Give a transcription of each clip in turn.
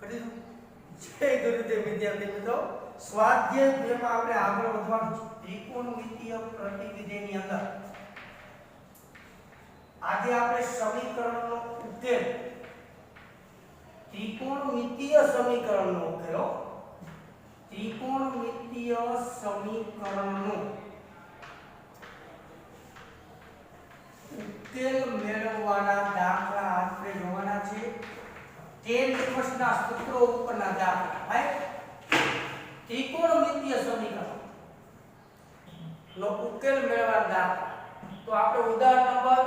કરી જય ગુરુદેવ વિદ્યાર્થી મિત્રો સ્વાધ્યાય 2 માં આપણે આગળ વધવાનું છે ત્રિકોણમિતિય પ્રતિવિધિની અંદર આજે આપણે સમીકરણનો ઉકેલ ત્રિકોણમિતિય સમીકરણનો ઉકેલ ત્રિકોણમિતિય સમીકરણનો ઉકેલ મેળવવાના દાખલા આપણે જોવાના છે tan ઇન્વર્સના સૂત્રો ઉપરના દાખલા રાઈટ ત્રિકોણમિતિય સમીકરણ નો ઉકેલ મેળવવાના દાખલા તો આપણે ઉદાહરણ નંબર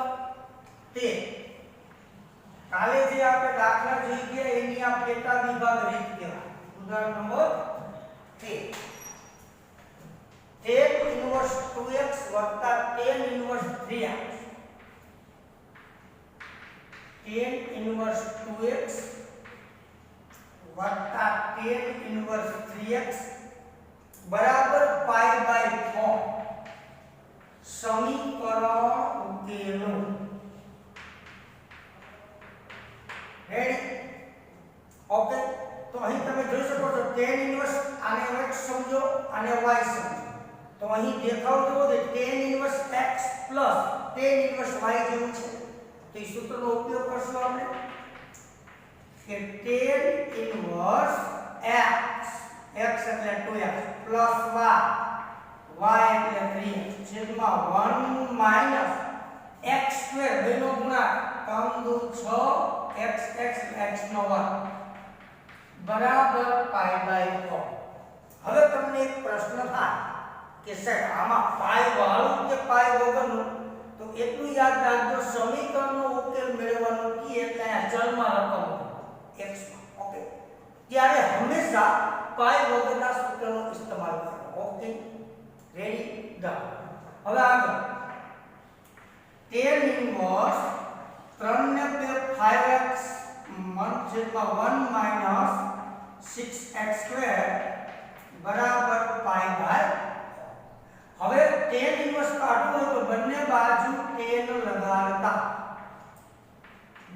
13 કાલે જે આપણે દાખલા જોઈ ગયા એની આ પેટા વિભાગ રીત કહેવાય ઉદાહરણ number 13 tan inverse 2x tan inverse 3x tan inverse 2x tan inverse 3x બરાબર π/4 સમીકરણ ઉકેલો રેડી ઓકે તો અહીં તમે જોઈ શકો છો tan ઇન્વર્સ આને x સમજો આને y સમજો તો અહીં દેખાવ જુઓ તો tan inverse x tan inverse y જેવું છે तो इस सूत्र નો ઉપયોગ કરશું આપણે કે tan ઇન્વર્સ x x એટલે 2x પ્લસ y એટલે 3x છેદમાં 1 માઈનસ x2 બેનો ગુણાકાર 3 2 6 x x નો વર્ગ બરાબર π/4 હવે તમને એક પ્રશ્ન થાય કે સાહેબ આમાં પાઈ વાળું કે પાઈ વગરનું તો એટલું યાદ રાખજો સમીકરણનો ઉકેલ મેળવવાનો કે એટલે આ ચલમાં રકમ x ઓકે ત્યારે હંમેશા પાઈ વગરના સૂત્રનો ઇસ્તેમાલ કરો ઓકે રેડી ગો હવે આગળ tan ઇન્વર્સ 3 ને 5x 1 6x2 બરાબર π/4 હવે tan ઇન્વર્સ કાઢવું હોય તો બંને બાજુ tan લગાડતા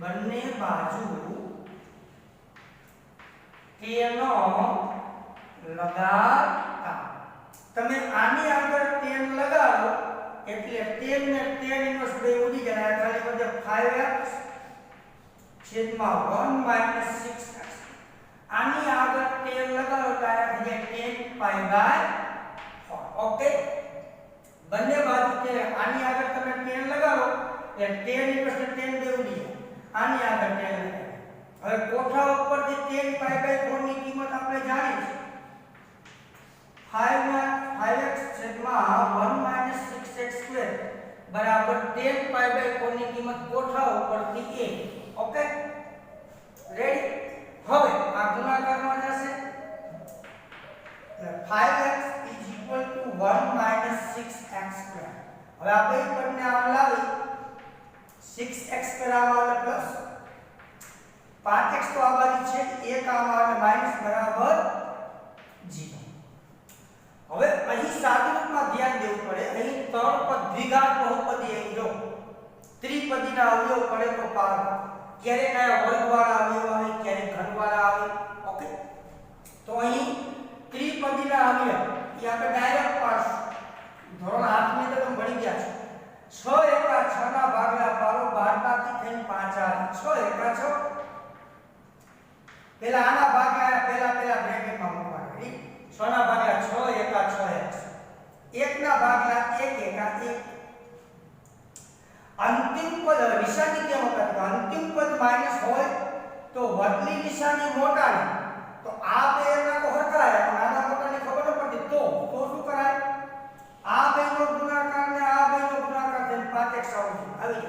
બંને બાજુ tan લગાડતા તમે આની આગળ tan લગાડો એટલે tan ને tan ઇન્વર્સ બે ઉડી જાય ખાલી બધે 5x છેદમાં 1 6x આની આગળ tan લગાડો ત્યારે થઈ જાય tan π/4 ઓકે બંને બાજુ કે આની આગળ તમે tan લગાવો એટલે tan ઇન્વર્સ ને tan બે ઉડી જાય આની આગળ tan લગાવો હવે કોઠા ઉપરથી tan π/4 ની કિંમત આપણે જાણી છે 5x છેદમાં 1 6x2 બરાબર tan π/4 ની કિંમત કોઠા ઉપરથી a ઓકે રેડી હવે આ ગુણાકારમાં જશે 5x 1 6x2 હવે આ બે પદને આમ લાવી 6x2 આમ આવે પ્લસ 5x તો આ બાજુ છે 1 આમ આવે માઈનસ બરાબર 0 હવે અહીં સાદું રૂપમાં ધ્યાન દેવું પડે અહીં ત્રણ પદ દ્વિઘાત બહુપદી અહીં જો ત્રિપદીના અવયવ પડે તો પાર ક્યારેક આ વર્ગવાળા અવયવ આવે ક્યારેક ઘનવાળા આવે ઓકે તો અહીં ત્રિપદીના અવયવ ये આપણે ડાયરેક્ટ પાસ ધોરણ 8 ની અંદર ભણી ગયા છો 6 એકા 6 ના ભાગલા પારો 12 માંથી થઈને 5 આવે 6 એકા 6 પેલા આના ભાગલા પેલા બ્રેકેટમાં મૂકવાના ઠીક 6 ના ભાગલા 6 એકા 6x 1 ના ભાગલા 1 એકા 1 અંતિમ પદ નિશાની કેમ હતા તો અંતિમ પદ માઈનસ હોય તો વધની નિશાની મોટાની તો આ બે એકા તો હરખાય પણ આના મોટાની ખબર ન પડતી તો શું કરાય આ બેનો ગુણાકાર ને આ બેનો ગુણાકાર થઈને 5x આવી જાય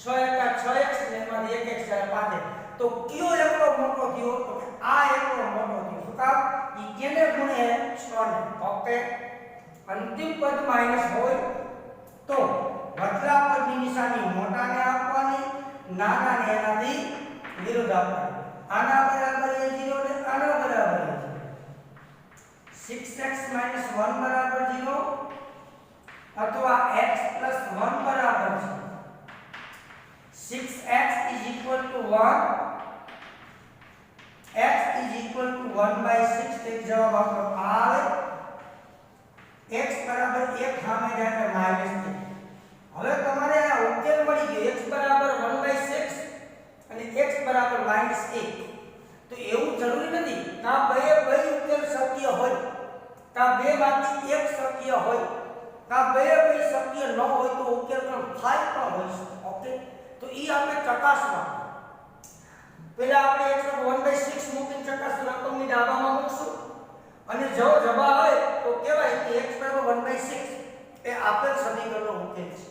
6 એકા 6x ને એમાંથી 1x જાય 5x તો કયો એકલો મોટો થયો તો આ એકલો મોટો થયો શું કામ ઈ કેને ગુણે 6 ને ઓકે અંતિમ પદ માઈનસ હોય તો વધલા પદની નિશાની મોટાને આપવાની નાનાને એનાથી વિરુદ્ધ આપવાની આના બરાબર એ 0 ને આના બરાબર એ 6x 1 બરાબર 0 अथवा x plus 1 बराबर है 6x is equal to 1 x = 1/6 એક જવાબ આપણો આ આવે x બરાબર 1 સામે જાય એટલે -3 હવે તમારે આ ઉકેલ મળી ગયો x બરાબર 1/6 અને x બરાબર -1 તો એવું જરૂરી નથી કે બે ઉકેલ શક્ય હોય કે બેમાંથી એક શક્ય હોય કે બે શક્ય ન હોય તો ઉકેલ પણ થાય પણ હોય છે ઓકે તો ઈ આપણે ચકાસવાનું પહેલા આપણે x નો 1/6 મૂકીને ચકાસી રકમની ડાબામાં મૂકશું અને જો જવાબ આવે તો કહેવાય કે x બરાબર 1/6 એ આપેલ સમીકરણનો ઉકેલ છે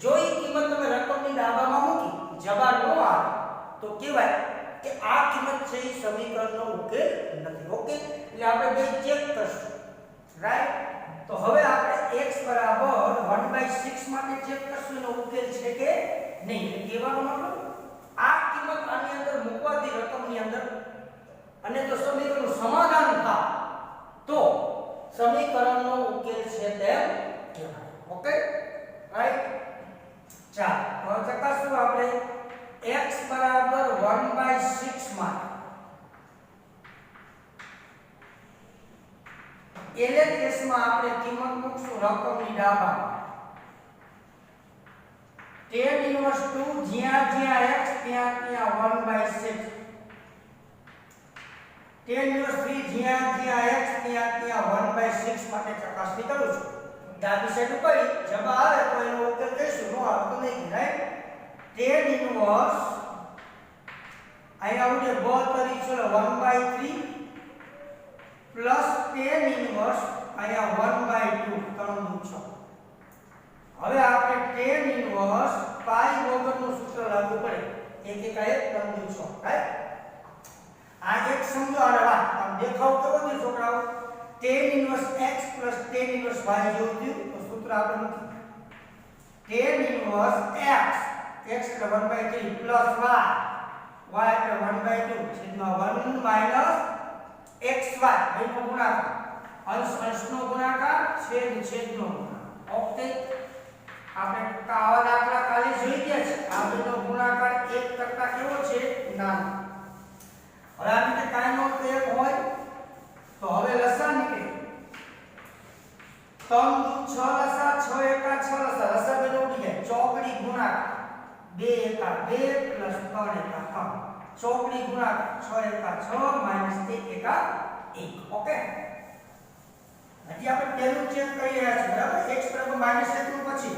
જો ઈ કિંમત તમે રકમની ડાબામાં મૂકી જવાબ ન આવે તો કહેવાય કે આ કિંમત છે ઈ સમીકરણનો ઉકેલ નથી ઓકે એટલે આપણે બે ચેક કરશું રાઈટ તો હવે આપણે x બરાબર 1/6 માટે ચેક કરશું એનો ઉકેલ છે કે નહીં એટલે કહેવાનો મતલબ આ કિંમત આની અંદર મૂકવાથી રકમની અંદર અને તો સમીકરણનું સમાધાન થાય તો સમીકરણનો ઉકેલ છે તેમ કહેવાય ઓકે રાઈટ ચાલો હવે ચકાસવું આપણે x બરાબર 1/6 માટે એલે કેસમાં આપણે કિંમત મૂકશું રકમની ડાબામાં tan inverse 2 જ્યાં x ત્યાં 1/6 tan inverse 3 જ્યાં x ત્યાં 1/6 માટે ચકાસણી કરું છું ડાબી સાઈડ ઉપર જવાબ આવે તો એનો ઉકેલ કહીશું નો આવે તો નહીં રાઈટ tan inverse અહીંયા આવડે 72 છે 1/3 પ્લસ tan inverse અહીંયા 1/2 3 6 હવે આપણે tan inverse પાઈ વગરનું સૂત્ર લાગુ પડે એક એક આ 3 6 રાઈટ આ એક સમજો આને વાત આમ દેખાવ કેવો છે છોકરાઓ tan inverse x tan inverse y જેવું થયું તો સૂત્ર આપણે મૂકી tan inverse x x એટલે 1/3 પ્લસ y એટલે 1/2 છેદમાં 1 માઈનસ xy બેનો ગુણાકાર અંશનો ગુણાકાર છેદનો ગુણાકાર ઓકે આપણે આવા દાખલા કાલે જોઈ ગયા છે આ બેનો ગુણાકાર 1 કરતા કેવો છે નાનો હવે આ રીતે કાઈ નો 1 હોય તો હવે લસા નીકળે 3 × 6 લસા 6 × 6 લસા લસા બેનો ઉડી જાય ચોકડી ગુણાકાર 2 × 2 + 3 × 3 ચોકડી ગુણાકાર 6 × 6 - 1 × 1 ઓકે હજી આપણે પહેલું ચેક કરી રહ્યા છીએ બરાબર x બરાબર -1 પછી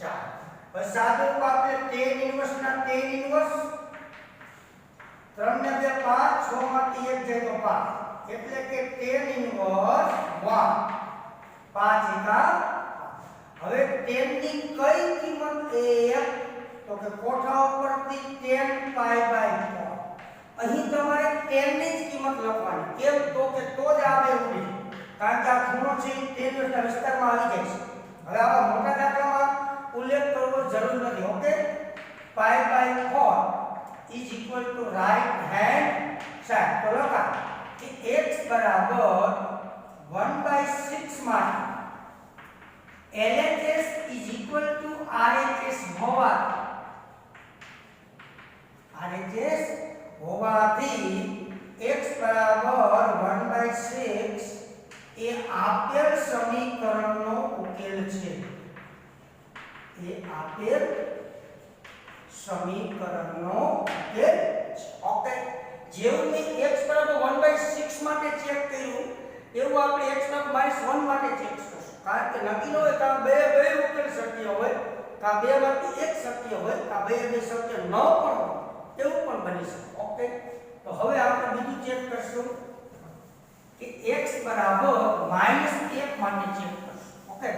ચાલો બસ સાદો રૂપ આપણે tan inverse ના tan inverse 3 ને 2 5 6 માંથી 1 જાય તો 5 એટલે કે tan inverse 1 5 હવે tan ની કઈ કિંમત એ તો કે કોઠા ઉપરથી tan π/4 અહીં તમારે tan ની જ કિંમત લખવાની કેમ તો કે તો જ આવે ઉડી કારણ કે આ ખૂણો છે tan ના વિસ્તારમાં આવી જાય છે હવે આવા મોટા દાખલામાં ઉલ્લેખ કરવો જરૂર નથી ઓકે π/4 = રાઈટ હેન્ડ સાઈડ તો લખા કે x બરાબર 1/6 માટે LHS = RHS હોવાથી x બરાબર 1/6 એ આપેલ સમીકરણનો ઉકેલ છે ઓકે જેવું મેં x બરાબર 1/6 માટે ચેક કર્યું એવું આપણે x બરાબર -1 માટે ચેક કરશું કારણ કે નક્કી ન હોય કે બે ઉકેલ શક્ય હોય કે બે માંથી એક શક્ય હોય કે બે શક્ય ન પણ હોય એવું પણ બની શકે ઓકે તો હવે આપણે બીજું ચેક કરશું કે x બરાબર -1 માટે ચેક કરશું ઓકે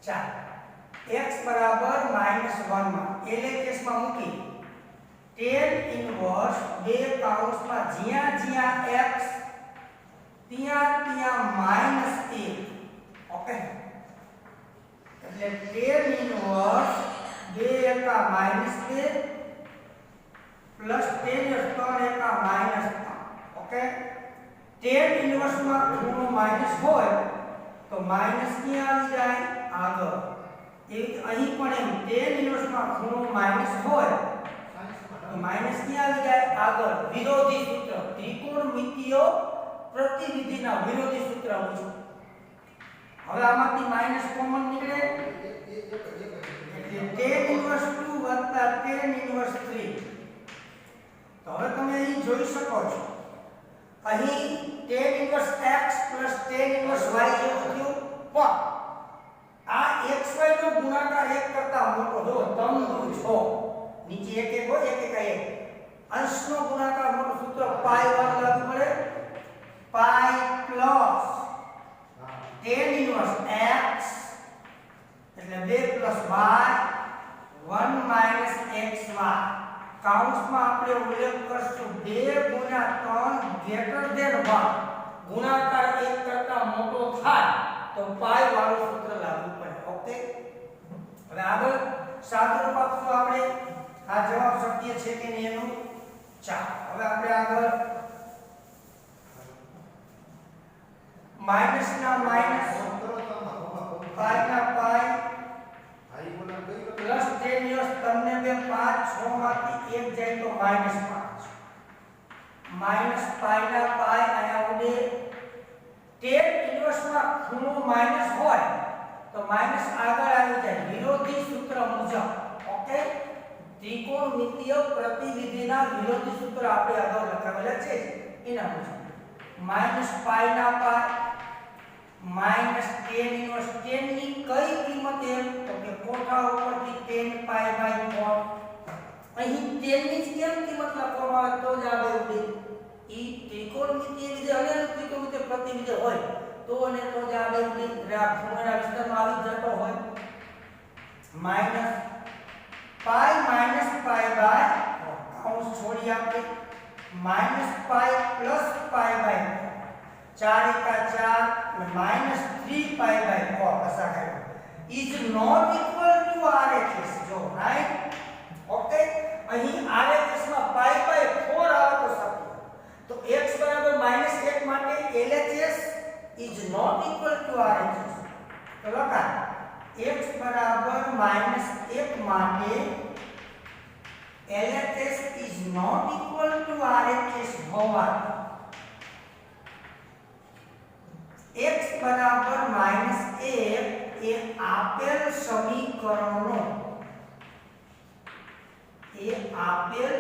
ચાલો x બરાબર -1 માં એલે કેસમાં મૂકી tan inverse 2 કૌંસમાં જ્યાં x ત્યાં -1 ઓકે એટલે tan inverse 2 * -2 plus tan inverse 3 * -3 okay tan inverse માં ખૂણો માઈનસ હોય તો માઈનસ ક્યાં આવી જાય આગળ અહીં પણ એમ tan inverse માં ખૂણો માઈનસ હોય તો બાકી માઈનસ ક્યાં આવી જાય આગળ વિરોધી સૂત્ર ત્રિકોણમિતિય પ્રતિવિધિના વિરોધી સૂત્ર મુજબ હવે આમાંથી માઈનસ કોમન નીકળે એટલે tan ઇન્વર્સ 2 વત્તા tan ઇન્વર્સ 3 તો હવે તમે અહીં જોઈ શકો છો અહીં tan inverse x tan inverse y જેવું થયું પણ આ xy નો ગુણાકાર 1 કરતા મોટો જો તમદુ છો નીચે એક એક હોય એક એક એક અંશનો ગુણાકાર મોટો સૂત્ર પાઈ વાળું લાગુ પડે pi plus tan inverse x એટલે 2 પ્લસ y 1 માઈનસ xy કાઉન્સમાં આપણે ઉલ્લેખ કરશું 2 ગુણ્યા 3 ગ્રેટર ધેન 1 ગુણાકાર 1 કરતા મોટો થાય તો પાઈ વાળું સૂત્ર લાગુ પડે ઓકે હવે આગળ સાદુરૂપ આપશું આપણે આ જવાબ શક્ય છે કે નહીં એનું ચાલો હવે આપણે આગળ માઈનસ ના માઈનસ પાઈ ના પાઈ પ્લસ tan ઇન્વર્સ તમને બે 5 6 માંથી 1 જાય તો -5 માઈનસ પાઈ ના પાઈ આયા ઉડે tan ઇન્વર્સ માં ખૂણો માઈનસ હોય તો માઈનસ આગળ આવી જાય વિરોધી સૂત્ર મુજબ ઓકે ત્રિકોણમિતિય પ્રતિવિધિના વિરોધી સૂત્ર આપણે આગળ લખાવેલા છે એના મુજબ માઈનસ પાઈ ના પાઈ માઈનસ tan ઇન્વર્સ tan ની કઈ કિંમત એમ તો કે કોઠા ઉપરથી tan પાઈ બાય 4 અહીં tan ની કેમ કિંમત લખવામાં આવે તો જ આવે ઉડી ઈ ત્રિકોણમિતિય વિધેય અને ત્રિકોણમિતિય પ્રતિવિધેય હોય તો અને તો જ આવે ઉડી ખૂણાના વિસ્તારમાં આવી જતો હોય માઈનસ પાઈ બાય કૌંસ છોડી આપણે minus pi plus pi by 4 एका 4 माइनस 3 पाई बाय 4 ऐसा है is not equal to RHS जो राइट ओके અહીં RHS માં પાઈ બાય 4 આવે તો સત્ય તો x બરાબર -1 માટે LHS is not equal to RHS તો લખા x બરાબર -1 માટે LHS is not equal to RHS હોવાથી x બરાબર -1 એ આપેલ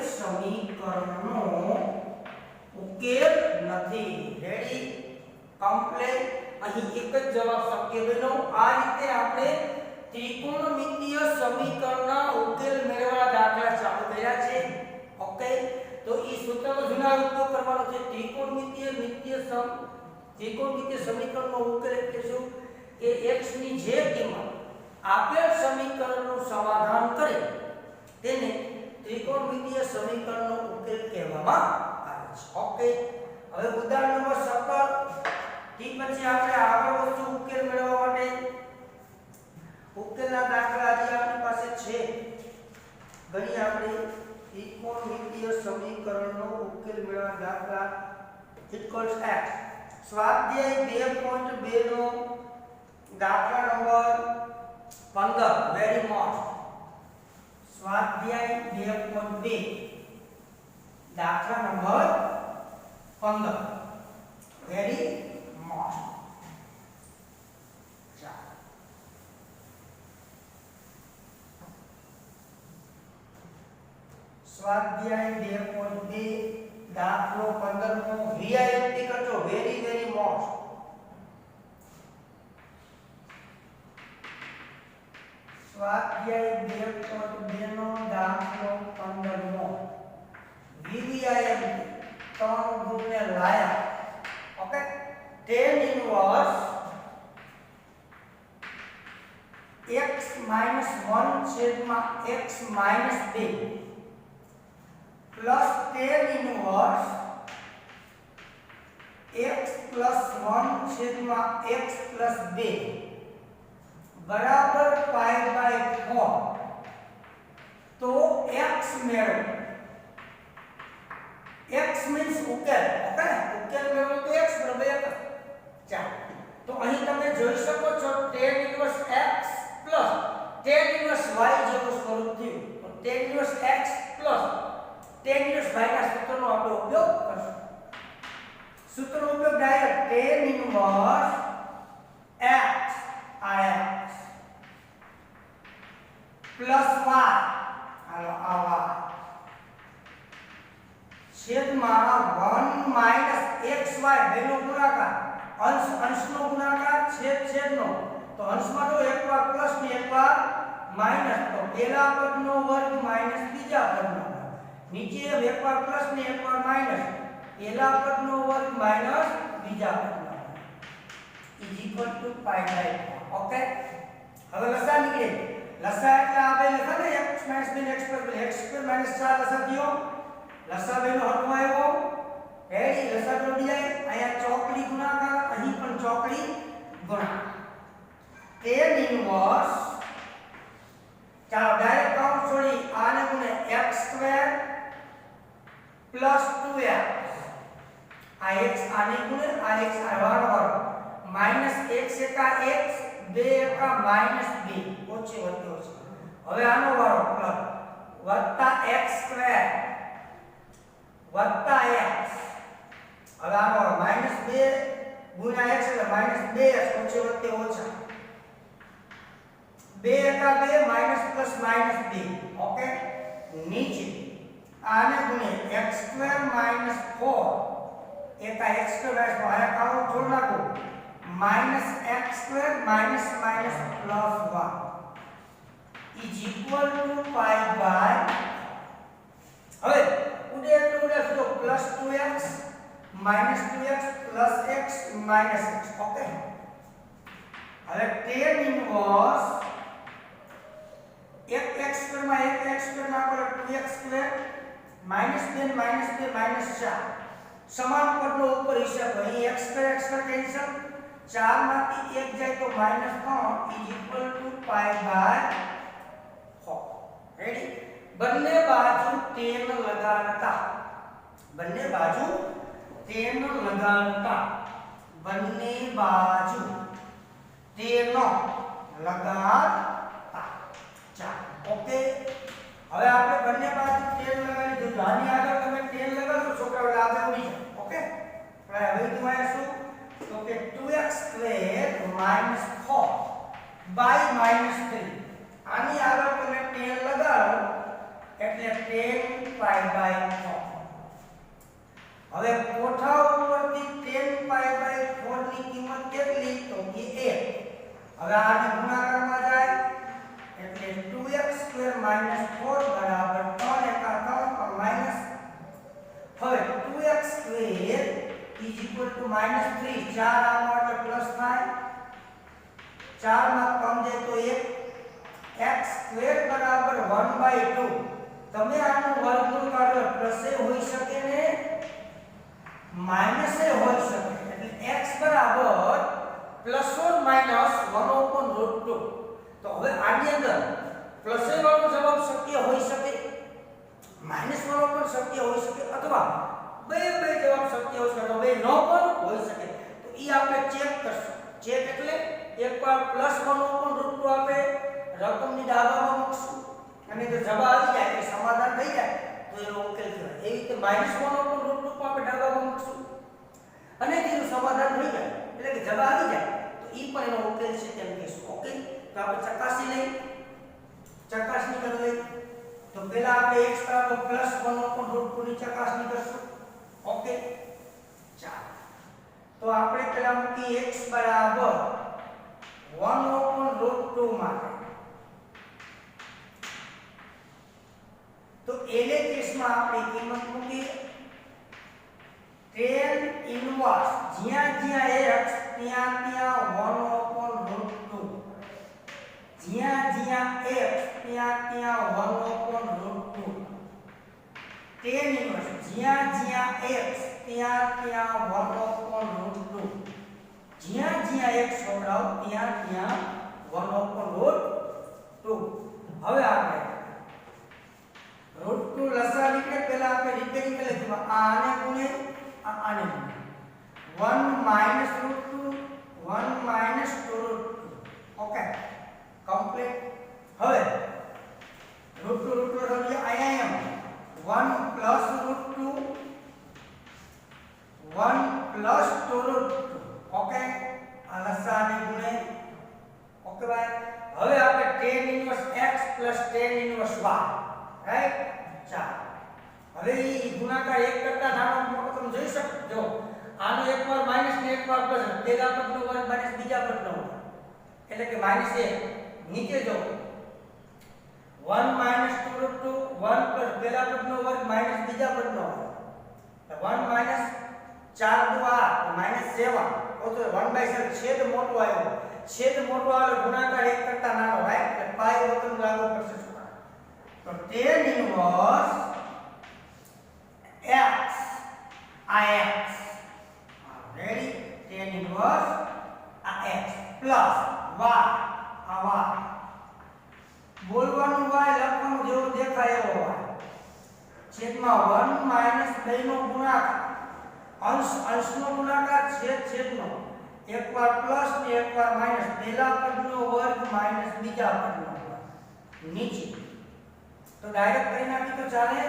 સમીકરણનો ઉકેલ નથી રેડી કમ્પ્લીટ અહીં એક જ જવાબ શક્ય બન્યો આ રીતે આપણે ત્રિકોણમિતિય સમીકરણના ઉકેલ મેળવવા દાખલા ચાલુ કર્યા છે ઓકે તો ઈ સૂત્રનો જૂના ઉપયોગ કરવાનો છે ત્રિકોણમિતિય સમીકરણનો ઉકેલ એટલે શું કે x ની જે કિંમત આપેલ સમીકરણનું સમાધાન કરે તેને ત્રિકોણમિતિય સમીકરણનો ઉકેલ કહેવામાં આવે છે ઓકે હવે ઉદાહરણ નંબર 17 થી પછી આપણે આગળ વસ્તુ ઉકેલ મેળવવા માટે ઉકેલના દાખલા આજે આપણી પાસે છે ગણી આપણે ત્રિકોણમિતિય સમીકરણનો ઉકેલ મેળવવા દાખલા ઇક્વલ્સ x સ્વાધ્યાય 2.2 નો દાખલા નંબર 15 વેરી મોસ્ટ સ્વાધ્યાય 2.2 દાખલા નંબર 15 વેરી મોસ્ટ સ્વાધ્યાય 2.2 દાખલો 15 નો VIMP કરજો વેરી વેરી મોસ્ટ સ્વાધ્યાય 2.2 નો દાખલો 15 નો VIMP ત્રણ ગ્રુપને લાયા ઓકે tan ઇન્વર્સ x - 1 છેદમાં x - 2 plus tan inverse x plus 1 छेदમાં x plus 2 बराबर पाई बाय 4 तो x મેળવો x मीन्स ઉકેલ ઓકે ઉકેલ મેળવો તો x બરાબર 1 ચાલો તો અહીં તમે જોઈ શકો છો tan inverse x plus tan inverse y જેવું સ્વરૂપ થયું તો tan inverse x plus tan inverse y ના સૂત્રનો આપણે ઉપયોગ કરશું. સૂત્રનો ઉપયોગ direct tan inverse x x plus y હાલો આ છેદમાં 1 માઈનસ xy બેનો ગુણાકાર અંશનો ગુણાકાર છેદનો તો અંશમાં તો એક વાર પ્લસ ને એક વાર માઈનસ તો પહેલા પદનો વર્ગ માઈનસ બીજા પદનો વર્ગ નીચે એક વાર પ્લસ ને એક વાર માઈનસ પહેલા પદનો વર્ગ માઈનસ બીજા પદનો વર્ગ is equal to pi by 4 okay. હવે લસા નીકળે લસા એટલે આપણે લખા ને x - b x + 4 લસા થયો લસા બેનો હરખો આવ્યો રેડી લસા જોડી જાય અહીંયા ચોકડી ગુણાકાર અહીં પણ ચોકડી ગુણાકાર tan ઇન્વર્સ ચાલો ડાયરેક્ટ કાઉન્ટ છોડી આને ગુણે x² + 2x આ x આને ગુણે આ x આવાનો વાળો માઈનસ x એકા x 2 એકા માઈનસ 2 ઓછે વધ્યો છે. હવે આનો વાળો પ્લસ વત્તા x² વત્તા x હવે આનો માઈનસ 2 ગુણ્યા x એટલે માઈનસ 2x ઓછે વત્તે ઓછા 2 એકા 2 માઈનસ પ્લસ માઈનસ 2 ઓકે. નીચે આને ગુણે x² માઈનસ 4 એકા x² માઈનસ આયા કાઉન્ટ છોડ નાખો minus x² minus minus plus 1 is equal to pi by હવે ઉડે એટલે ઉડે તો plus 2x minus 2x plus x minus x okay. હવે tan ઇન્વર્સ એક x² માં એક x² નાખો એટલે 2x² માઈનસ 2 માઈનસ 2 માઈનસ 4 સમાન પદનો ઉપર હિસાબ અહીં x² કેન્સલ 4 માંથી 1 જાય તો minus 3 is equal to pi by 4 ready. બંને બાજુ tan લગાડતા બંને બાજુ tan લગાડતા બંને બાજુ tan લગાડતા ચાલો ઓકે. હવે આપણે બંને બાજુ tan લગાડી દીધું આની આગળ તમે tan લગાડો છોકરાઓ આગળ ઉડી જાય ઓકે. હવે તમારે શું તો કે 2x² - 4 બાય -3 આની આગળ તમે tan લગાડો એટલે tan પાઈ બાય 4. હવે કોઠા ઉપરથી tan પાઈ બાય 4 ની કિંમત કેટલી તો કે 1. હવે આને ગુણાકારમાં જાય એટલે 2x² - 4 બરાબર 3 એકા 3 માઈનસ હવે 2x² ઇઝ ઇક્વલ ટુ -3 4 આમાં એટલે પ્લસ થાય 4 માં કમ જાય તો 1 x² બરાબર 1/2 તમે આનું વર્ગમૂળ કાઢો પ્લસ એ હોઈ શકે ને માઈનસ એ હોઈ શકે એટલે x બરાબર પ્લસ ઓર માઈનસ 1/√2 તો હવે આની અંદર પ્લસ એ વાળો જવાબ શક્ય હોઈ શકે માઈનસ વાળો પણ શક્ય હોઈ શકે અથવા બે જવાબ શક્ય હોઈ શકે તો બે નો પણ હોઈ શકે તો ઈ આપણે ચેક કરશું. ચેક એટલે એકવાર પ્લસ 1/√2 આપણે રકમની ડાબામાં મૂકશું અને જો જવાબ આવી જાય કે સમાધાન થઈ જાય તો એનો ઉકેલ કહેવાય. એવી રીતે -1/√2 પણ આપણે ડાબામાં મૂકશું અને તેનું સમાધાન થઈ જાય એટલે કે જવાબ આવી જાય તો ઈ પણ એનો ઉકેલ છે તેમ કહેશું ઓકે. તો આપણે ચકાસણી કરવી તો પહેલા આપણે x બરાબર +1/√2 ની ચકાસણી કરશું ઓકે. ચાલો તો આપણે પહેલા મૂકી x બરાબર 1/√2 માટે તો એલે કેસમાં આપણે કિંમત મૂકી tan ઇન્વર્સ જ્યાં x ત્યાં 1/√2 જ્યાં x ત્યાં 1/√2 tan ઇન્વર્સ જ્યાં x ત્યાં 1/√2 જ્યાં x છોકરાઓ ત્યાં 1/√2. હવે આપણે √2 લસા નીકળે પહેલા આપણે રિપેરિંગ કરી લીધું આને ગુણે આને ગુણે 1 - √2 1 - 2√2 ઓકે કમ્પ્લીટ. હવે √2 √2 રદ આયા 1 + tan inverse x plus tan inverse y, right? ચાલો હવે ઈ ગુણાકાર એક કરતા નાનો મોટો તમે જોઈ શકો. જો આનો એકવાર માઈનસ ને એકવાર પ્લસ, પેલા પદનો વર્ગ માઈનસ બીજા પદનો વર્ગ, એટલે કે -1. નીચે જો 1 - 2√2 1 પ્લસ પેલા પદનો વર્ગ માઈનસ બીજા પદનો વર્ગ, 1 માઈનસ 4 દુ 8 માઈનસ 7, તો 1/7 છેદ મોટો આવ્યો. છેદ મોટો આવે ગુણાકાર એક કરતા નાનો, રાઈટ? એટલે પાઈ વગરનું લાગુ પડશે છોકરા. તો tan ઇન્વર્સ x આ x, રેડી? tan ઇન્વર્સ આ x પ્લસ y આ y, બોલવાનું y લખવાનું જેવું દેખાય એવો y, છેદમાં 1 - 2 નો ગુણાકાર, અંશનો ગુણાકાર છેદનો, એકવાર પ્લસ ને એકવાર માઈનસ, પહેલા પદનો વર્ગ માઈનસ બીજા પદનો વર્ગ નીચે. તો ડાયરેક્ટ કરી નાખી તો ચાલે.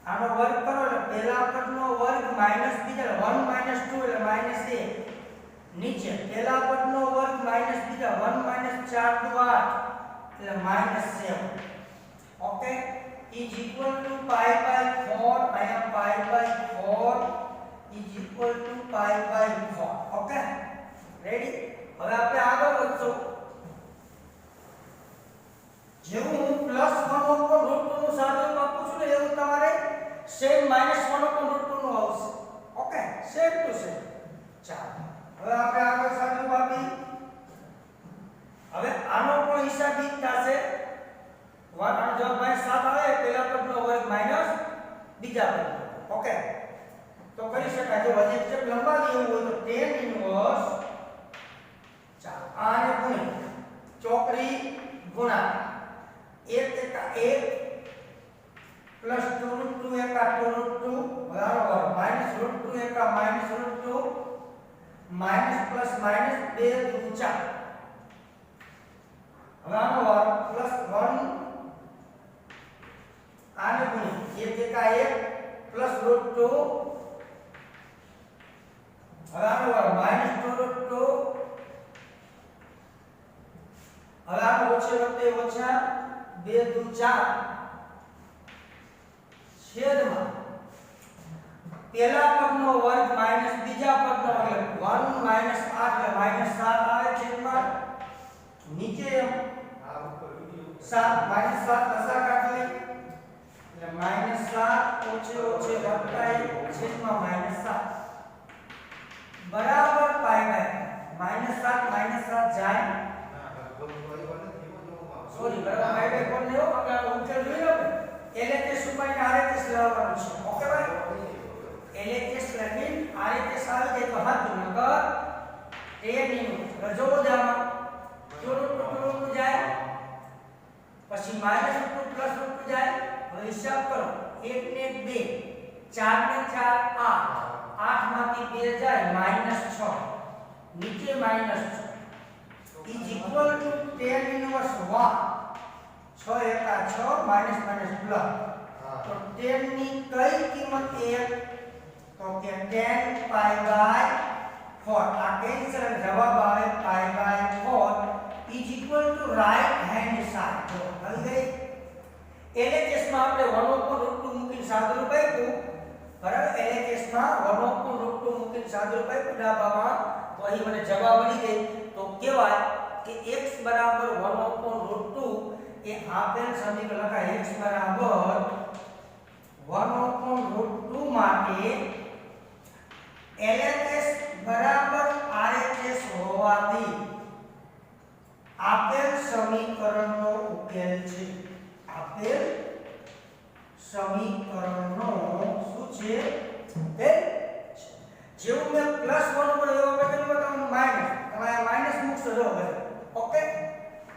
આનો વર્ગ કરો એટલે પહેલા પદનો વર્ગ માઈનસ બીજા, 1 - 2 એટલે -1, નીચે પહેલા પદનો વર્ગ માઈનસ બીજા, 1 - 4 દુ 8 એટલે -7. Okay, is equal to pi by 4, અહીંયા pi by 4 is equal to pi by 4. Okay, ready? હવે આપણે આગળ વધશું. જેવું હું +1/√2 નું સાદુરૂપ આપું છું ને એવું તમારે સેમ -1/√2 નું આવશે. Okay, same to same. ચાલો હવે આપણે આગળ સાદુરૂપ આપી. હવે આનો પણ હિસાબ ઈ થશે. આનો જવાબ -7 આવે, પહેલા પદનો વર્ગ માઈનસ બીજા પદનો. ઓકે, તો કરી શકાય. જો હજી સ્ટેપ લંબાવી એવું હોય તો tan ઇન્વર્સ, ચાલો આને ગુણી ચોકડી ગુણાકાર, 1 એકા 1 પ્લસ 2√2 એકા 2√2 બરાબર -√2 એકા -√2 માઈનસ પ્લસ માઈનસ 2 દુ 4. હવે આનો વર્ગ પ્લસ 1 આને ગુણી 1 એકા 1 પ્લસ √2, હવે આનો વર્ગ -2√2, હવે આનો ઓછે વખતે ઓછા 2 દુ 4 છેદમાં પહેલા પદનો વર્ગ માઈનસ બીજા પદનો વર્ગ, 1 - 8 એટલે -7 આવે છેદમાં, નીચે 7 -7 લસા કાઢી એટલે -7 ઓછે ઓછે વત્તા છેદમાં -7 બરાબર પાઈ બાય -7 જાય. સોરી બરાબર પાઈ બાય કોણ લેવો, આપણે આ ઉકેલ જોઈ લો. LHS ઉપર RHS લાવવાનું છે. ઓકે ભાઈ, LHS લખીને RHS આવી જાય તો હતું, નકર tan ઇન્વર્સ રજો જામાં √2 જાય, પછી -√2 પ્લસ √2 જાય. હવે હિસાબ કરો, 1 ને 2 4 ને 4 8 8 માંથી 2 જાય -6, નીચે -6 is equal to tan inverse 1, 6 એકા 6 માઈનસ માઈનસ પ્લસ. તો tan ની કઈ કિંમત 1? તો કે tan પાઈ બાય 4. આ કેન્સલ અને જવાબ આવે pi by 4 is equal to right hand side. તો આવી ગઈ. LHS માં આપણે 1/√2 મૂકીને સાદુરૂપ આપ્યું, બરાબર? LHS માં 1/√2 મૂકીને સાદુરૂપ આપ્યું ડાબામાં, તો અહીં મને જવાબ મળી ગઈ. તો કહેવાય કે x બરાબર 1/√2 એ આપેલ સમીકરણ લખાય. x બરાબર 1/√2 માટે LHS બરાબર RHS હોવાથી આપેલ સમીકરણનો ઉકેલ છે. આપેલ સમીકરણનો શું છે? ઉકેલ છે. જેવું મેં +1 ઉપર એવો બદલ્યો તો માઈનસ, તમે માઈનસ મૂકશો જો હવે. ઓકે,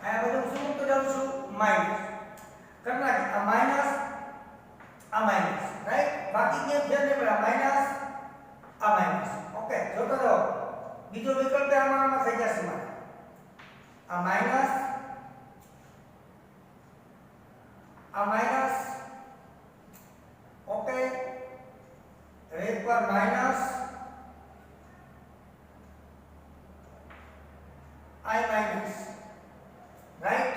આ બધું શું મૂકતો જાઉં છું? માઈનસ કરના કે આ માઈનસ રાઈટ, બાકી કેમ છે ને પેલા માઈનસ આ માઈનસ. ઓકે, જોતો જાઓ, બીજો વિકલ્પ આમાં થઈ જશે મારે. આ માઈનસ ઓકે, એક વાર માઈનસ I માઈનસ, રાઈટ?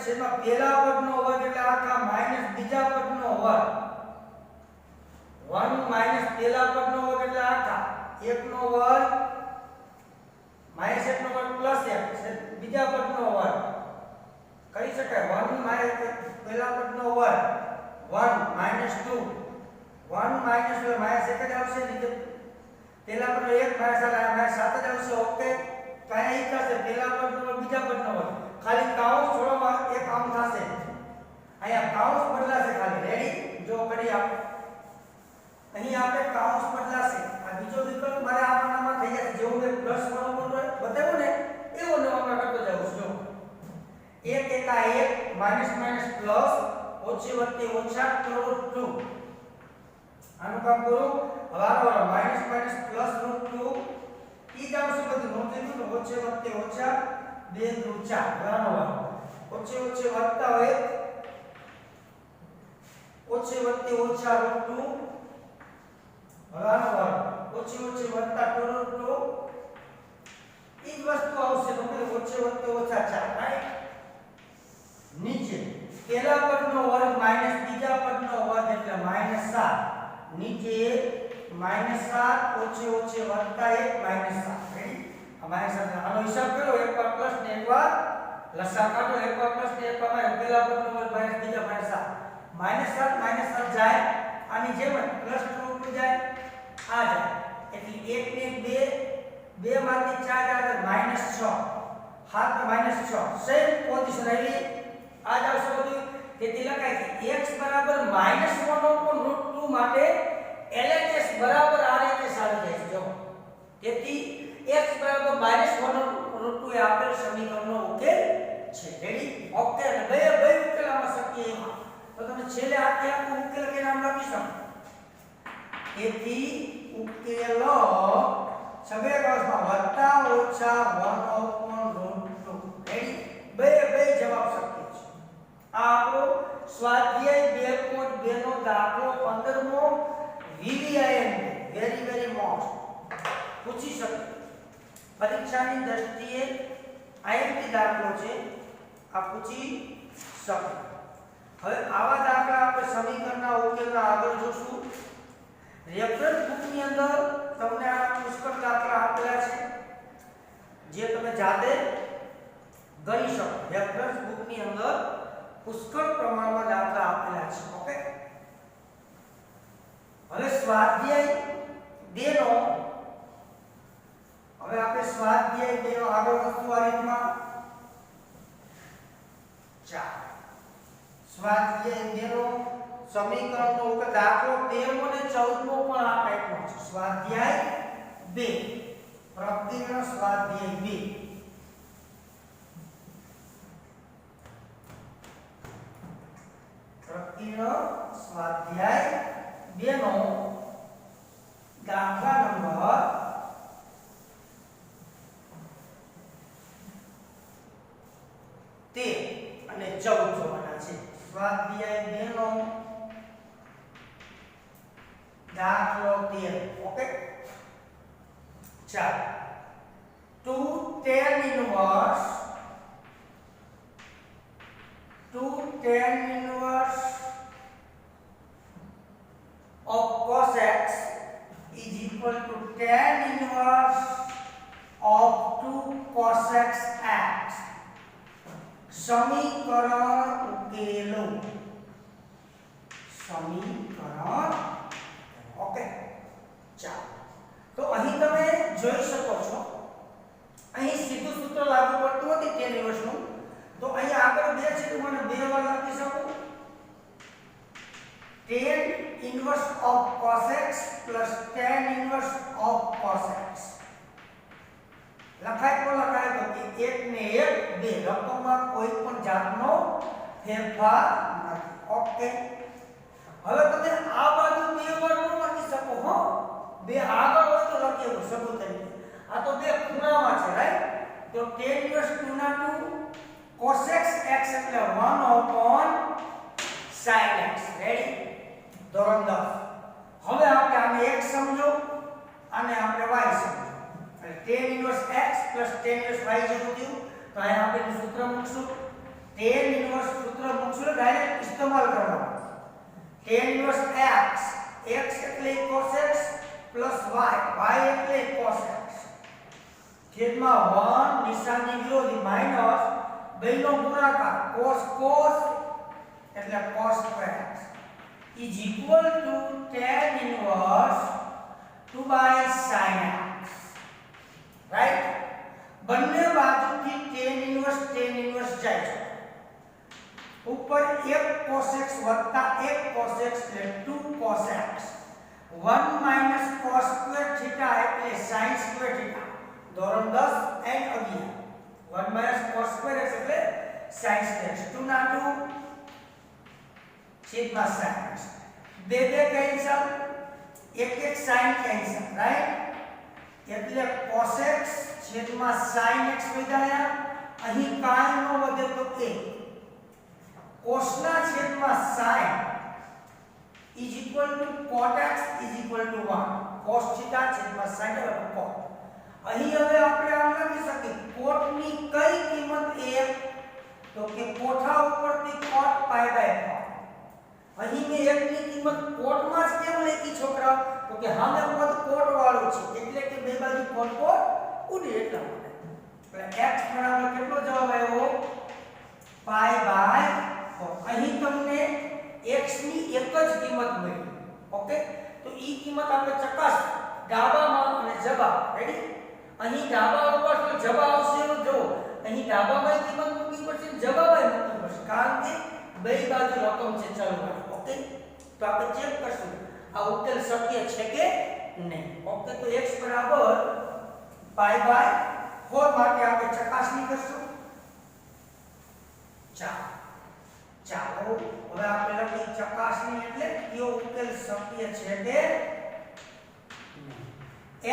છેદમાં પહેલા પદનો વર્ગ એટલે આખા માઈનસ બીજા પદનો વર્ગ 1 માઈનસ પહેલા પદનો વર્ગ એટલે આખા 1 નો વર્ગ માઈનસ 1 નો વર્ગ પ્લસ 1 છે બીજા પદનો વર્ગ કરી શકાય 1 માઈનસ પહેલા પદનો વર્ગ 1 માઈનસ 2 1 માઈનસ એટલે માઈનસ 1 જ આવશે નીચે પહેલા પદનો 1 માઈનસ 7 જ આવશે ઓકે તો અહીંયા ઈ થશે પહેલા પદનો બીજા પદનો વર્ગ ખાલી કાઉન્સ છોડવા એક આમ થશે અહીંયા કાઉન્સ બદલાશે ખાલી રેડી જો કરી આપણે અહીં આપણે કાઉન્સ બદલાશે આ બીજો વિકલ્પ મારે આમાં થઈ જશે જેવું મેં પ્લસ વાળો બતાવ્યો ને એવો નવા કરતો જાઉં છું જો 1 એકા 1 માઈનસ માઈનસ પ્લસ ઓછી વત્તે ઓછા કરોડ 2 આનું કામ કરું હવારો માઈનસ માઈનસ પ્લસ √2 ઈ જ આવશે બધું નોંધ લીધું તો ઓછી વત્તે ઓછા 2 × 4 બરાબર ઓછી ઓછી વધતા હોય ઓછી વત્તે ઓછા √2 બરાબર ઓછી ઓછી વધતા કરોડ 2 ઈ જ વસ્તુ આવશે તો કે ઓછી વત્તે ઓછા 4 રાઈટ નીચે પહેલા પદનો વર્ગ માઈનસ બીજા પદનો વર્ગ એટલે -7 નીચે -7 ઓછી ઓછી વધતા 1 -7 રેડી આ -7 આનો હિસાબ કરો એકવાર પ્લસ ને એકવાર લસા કાઢો એકવાર પ્લસ ને એકવાર પહેલા પદનો વર્ગ માઈનસ બીજા -7 -7 જાય આની જેમ પ્લસ √2 જાય આ જાય એટલે 1 ને 2 માંથી 4 જાય -6 હાથ -6 સેમ પોઝિશન આવી આ જ આવશે બધું તેથી લખાય કે x બરાબર -1/√2 માટે LHS બરાબર RHS આવી જાય છે જો તેથી x બરાબર -1/√2 એ આપેલ સમીકરણનો ઉકેલ છે રેડી ઓકે અને બે ઉકેલ આમાં શક્ય એમાં તો તમે છેલ્લે આખે આખું ઉકેલ કે નામ લખી શકો તેથી ઉકેલ સબે કાઉન્સમાં વત્તા ઓછા 1/√2 રેડી બે જવાબ શક્ય છે આ આપણો સ્વાધ્યાય 2.2 નો દાખલો 15મો VVIM વેરી મોસ્ટ પૂછી શકે પરીક્ષાની દ્રષ્ટિએ IMP દાખલો છે આ પૂછી શકે હવે આવા દાખલા આપણે સમીકરણના ઉકેલના આગળ જોશું રેફરન્સ બુકની અંદર તમને આ પુષ્કળ દાખલા આપેલા છે જે તમે જાતે ગણી શકો રેફરન્સ બુકની અંદર પુષ્કળ પ્રમાણમાં દાખલા આપેલા છે ઓકે હવે સ્વાધ્યાય 2 નો હવે આપણે સ્વાધ્યાય 2 નો આગળ વસ્તુ આ રીતમાં સ્વાધ્યાય 2 નો સમીકરણનો ઉકેલ દાખલો 13મો અને 14મો પણ આ ટાઈપનો છે સ્વાધ્યાય 2 પ્રકૃતિનો સ્વાધ્યાય 2 પ્રકૃતિનો સ્વાધ્યાય 2 નો દાખલા નંબર 13 અને 14 જોવાના છે સ્વાધ્યાય 2 નો દાખલો 13 ઓકે ચાલો 2 tan inverse of cos x is equal to tan inverse of 2 cos x x સમીકરણ ઉકેલો સમીકરણ ઓકે ચાલો તો અહીં તમે જોઈ શકો છો અહીં સીધું સૂત્ર લાગુ પડતું નથી tan inverse નું તો અહીં આગળ બે છે તો મને બે વાર લખી શકું tan inverse of cos x plus tan inverse of cos x લખાય તો લખાય તો કે 1 ને 1 બે રકમમાં કોઈ પણ જાતનો ફેરફાર નથી ઓકે હવે તમે આ બાજુ બે વાર ન લખી શકો હો બે આગળ હોય તો લખી શકો સબૂત તરીકે આ તો બે ખૂણામાં છે રાઈટ તો tan inverse 2 ના 2 cos x x એટલે 1/sin x રેડી ધોરણ 10 હવે આપણે આને x સમજો અને આપણે y સમજો એટલે tan inverse x tan inverse y જેવું થયું તો અહીં આપણે સૂત્ર મૂકશું tan इनवर्स सूत्र મૂકશું ડાયરેક્ટ ઇસ્તેમાલ કરવાનું tan ઇનવર્સ x એટલે cos x y એટલે cos x છેદમાં 1 નિશાની વિરોધી માઈનસ બેનો ગુણાકાર cos એટલે cos square x is equal to tan inverse 2 by sin x right બંને બાજુથી tan inverse જાય છે ઉપર 1 cos x વત્તા 1 cos x એટલે 2 cos x 1 minus cos square theta એટલે sin square theta ધોરણ 10 and 11 1 minus cos square x એટલે sin square x 2 ના 2 છેદમાં sin x બે કેન્સલ એક sin કેન્સલ રાઈટ એટલે cos x છેદમાં sin x વધ્યા અહીં કાંઈ ન વધે તો a cos ના છેદમાં sin is equal to cot x is equal to 1 cos theta છેદમાં sin બરાબર cot અહીં હવે આપણે આમ લખી શકીએ cot ની કઈ કિંમત 1 તો કે કોઠા ઉપરથી cot pi by 4 અહીં મે 1 ની કિંમત cot માં જ કેમ લખી છોકરા તો કે હામે પદ cot વાળું છે એટલે કે બે બાજુ cot ઉડી એટલા માટે એટલે x બરાબર કેટલો જવાબ આવ્યો pi by 4 અહીં તમને x ની એક જ કિંમત મળી ઓકે તો ઈ કિંમત આપણે ચકાસ ડાબામાં અને જબા રેડી અહીં ડાબા ઉપર તો જબા આવશે જો અહીં ડાબામાં કિંમત મૂકવી પડશે જબામાં મૂકવી પડશે કારણ કે બે બાજુ રકમ છે ચલવાની ઓકે તો આપણે ચેક કરશું આ ઉકેલ શક્ય છે કે નહીં ઓકે તો x બરાબર pi by 4 માટે આપણે ચકાસણી કરશું ચાલો હવે આપણે લખી ચકાસણી એટલે કયો ઉકેલ શક્ય છે કે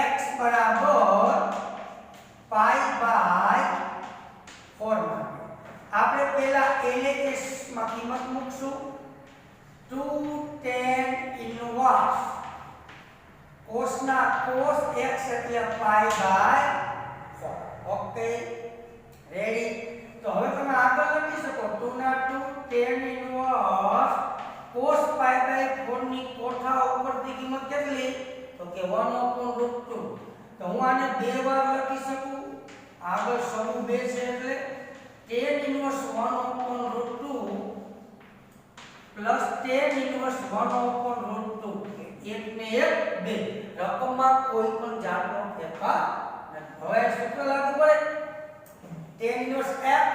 x બરાબર pi by 4 માટે આપણે પહેલા LHS માં કિંમત મૂકશું 2 tan inverse cos ના cos x એટલે pi by 4 ઓકે રેડી તો હવે તમે આગળ લખી શકો 2 ના 2 tan inverse cos pi by 4 ની કોઠા ઉપરથી કિંમત કેટલી તો કે 1/√2 તો હું આને બે વાર લખી શકું આગળ સમૂહ 2 છે એટલે tan inverse 1/√2 plus tan inverse 1/√2 એક ને એક બે રકમમાં કોઈ પણ જાતનો ફેરફાર નથી હવે સૂત્ર લાગુ પડે tan inverse x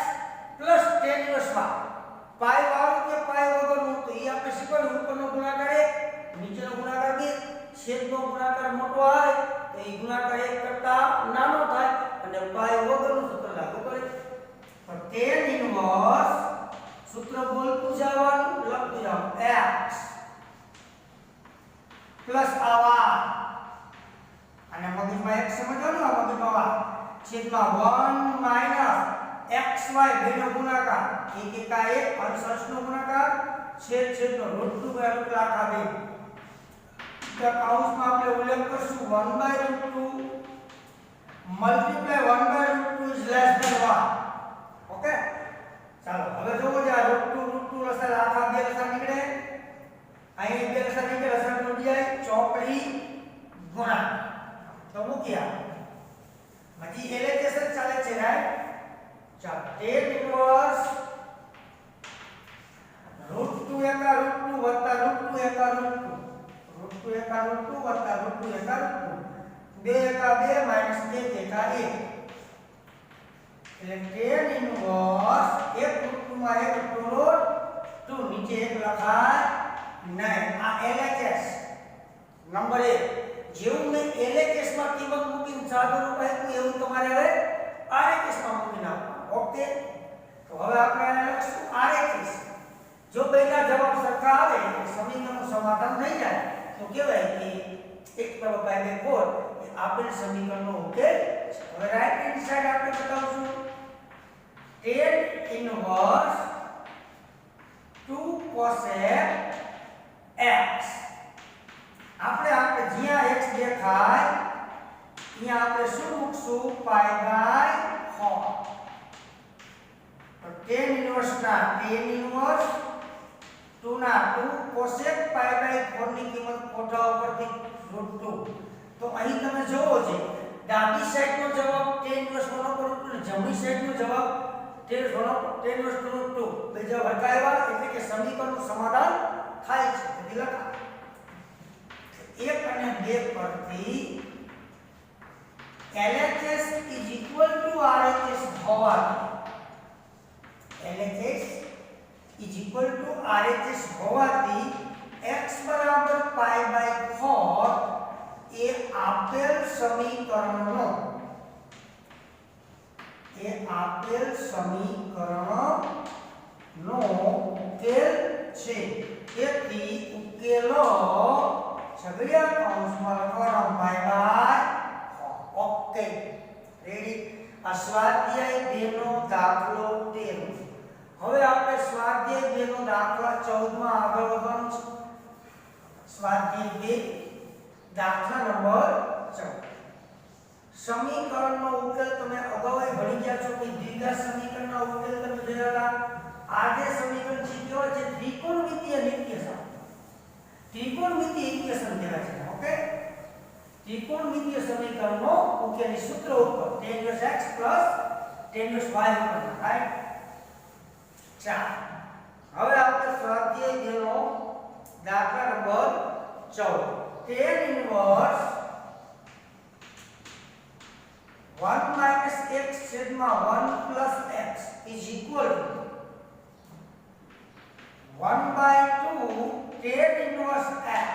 plus tan inverse y પાઈ વાળું કે પાઈ વગરનું તો ઈ આપણે શીખવાનું ઉપરનો ગુણાકાર 1 નીચેનો ગુણાકાર 2 છેદનો ગુણાકાર મોટો આવે તો ઈ ગુણાકાર 1 કરતા નાનો થાય અને પાઈ વગરનું સૂત્ર લાગુ પડે તો tan inverse સૂત્ર બોલતું જવાનું લખતું જવાનું x પ્લસ આવા અને મગજમાં x સમજવાનું આ મગજમાં છેદમાં 1 માઈનસ xy બેનો ગુણાકાર એક એકા એક અંશનો ગુણાકાર છેદનો √2 / આખા બે તો કૌંસમાં આપણે ઉલ્લેખ કરશું 1/√2 multiply 1/√2 is less than 1 okay ચાલો હવે જોવો જે આ √2 લસા આખા બે લસા નીકળે અહીં બે લસા નીકળે લસા તૂટી જાય ચોકડી ગુણાકાર તો મૂક્યા હજી LHS ચાલે છે રાઈટ ચાલો tan inverse √2 એકા √2 વત્તા √2 એકા √2 √2 એકા √2 વત્તા √2 એકા √2 2 એકા 2 માઈનસ 1 એકા 1 એટલે tan inverse એક √2 માં એક √2 નીચે એક લખાય નહીં આ LHS નંબર 1 જેવું મેં LHS માં કિંમત મૂકીને સાદું રૂપ આપ્યું એવું તમારે હવે RHS માં મૂકીને આપવાનું ઓકે તો હવે આપણે લખશું RHS જો બેના જવાબ સરખા આવે સમીકરણનું સમાધાન થઈ જાય તો કહેવાય કે x / 4 એ આપેલ સમીકરણનો ઉકેલ હવે રાઈટ હેન્ડ સાઈડ આપણે બતાવશું tan inverse 2 cos x આપણે જ્યાં x દેખાય ત્યાં આપણે શું મૂકશું pi by 4 તો tan ઇન્વર્સ ના tan ઇન્વર્સ 2 ના 2 cosec pi by 4 ની કિંમત કોઠા ઉપરથી √2. તો અહીં તમે જોવો છે ડાબી સાઈડનો જવાબ tan ઇન્વર્સ 1 ઉપર √2 અને જમણી સાઈડનો જવાબ tan ઇન્વર્સ 2 બે જવાબ હટાવ્યા એટલે કે સમીકરણનું સમાધાન થાય છે. એટલે લખા 1 અને 2 પરથી LHS is equal to RHS હોવાથી LHS is equal to RHS હોવાથી x બરાબર pi by 4 એ આપેલ સમીકરણનો ઉકેલ છે. તેથી ઉકેલો છગડીયા કૌંસમાં લખવાનો pi by 4. Okay ready. આ સ્વાધ્યાય 2 નો દાખલો 13. હવે આપણે સ્વાધ્યાય 2 નો દાખલા 14 માં આગળ વધવાનું છે. સ્વાધ્યાય 2 દાખલા નંબર 14. સમીકરણનો ઉકેલ તમે અગાઉ ભણી ગયા છો કે દ્વિઘાત સમીકરણનો ઉકેલ તમે જોયા હતા. આ જે સમીકરણ છે કેવો છે ત્રિકોણમિતીય નિત્યસમ. ત્રિકોણમિતીય ઇક્વેશન કહેવાય છે. ઓકે ત્રિકોણમિતીય સમીકરણનો ઉકેલની સૂત્ર ઉપર tan inverse x tan inverse y ઉપર રાઈટ. ચાલો હવે આપણે સ્વાધ્યાય 2 નો દાખલા number 14 tan inverse 1 minus x છેદમાં 1 plus x is equal to 1 by 2 tan inverse x.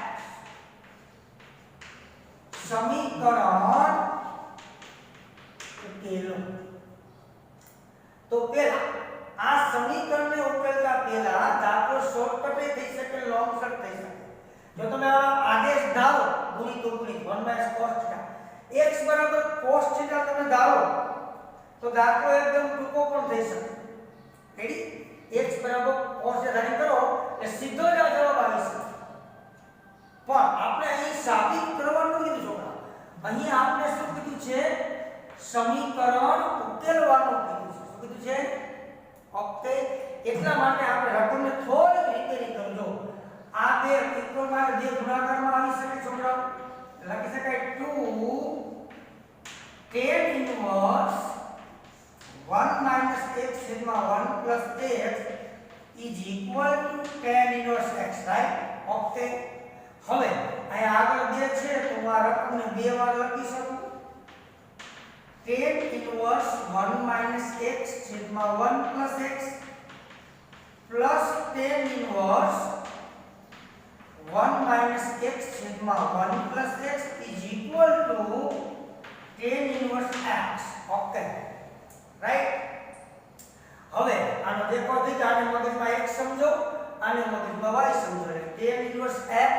સમીકરણ ઉકેલો. તો પહેલા આ સમીકરણને ઉકેલતા પહેલા દાખલો શોર્ટકટ થઈ શકે લોંગ કટ થઈ શકે. જો તમે આ આદેશ ધારો ગુણિત 1 cos θ x બરાબર cos θ તમે ધારો તો દાખલો એકદમ ટૂંકો પણ થઈ શકે. રેડી. x બરાબર cos θ ધારી કરો એટલે સીધો જ આ જવાબ આવી શકે. પણ આપણે અહીં સાબિત કરવાનું કીધું છોકરા. અહીં આપણે શું કીધું છે સમીકરણ ઉકેલવાનું કીધું છે. શું કીધું છે? ઓકે એટલા માટે આપણે રકમને થોડી રિપેરિંગ કરજો. આ બે ત્રિકોણમાં બે ગુણાકારમાં આવી શકે છોકરા. લખી શકાય 2 tan inverse 1 minus x છેદમાં 1 plus x is equal to tan inverse x. Right. Okay હવે અહીં આગળ 2 છે તો હું આ રકમને 2 વાર લખી શકું. tan inverse 1 minus x છેદમાં 1 plus x plus tan inverse 1 minus x છેદમાં 1 plus x is equal to tan inverse x. Okay right. હવે આનો દેખો થઈ કે આને મગજમાં x સમજો આને મગજમાં y સમજો. tan inverse x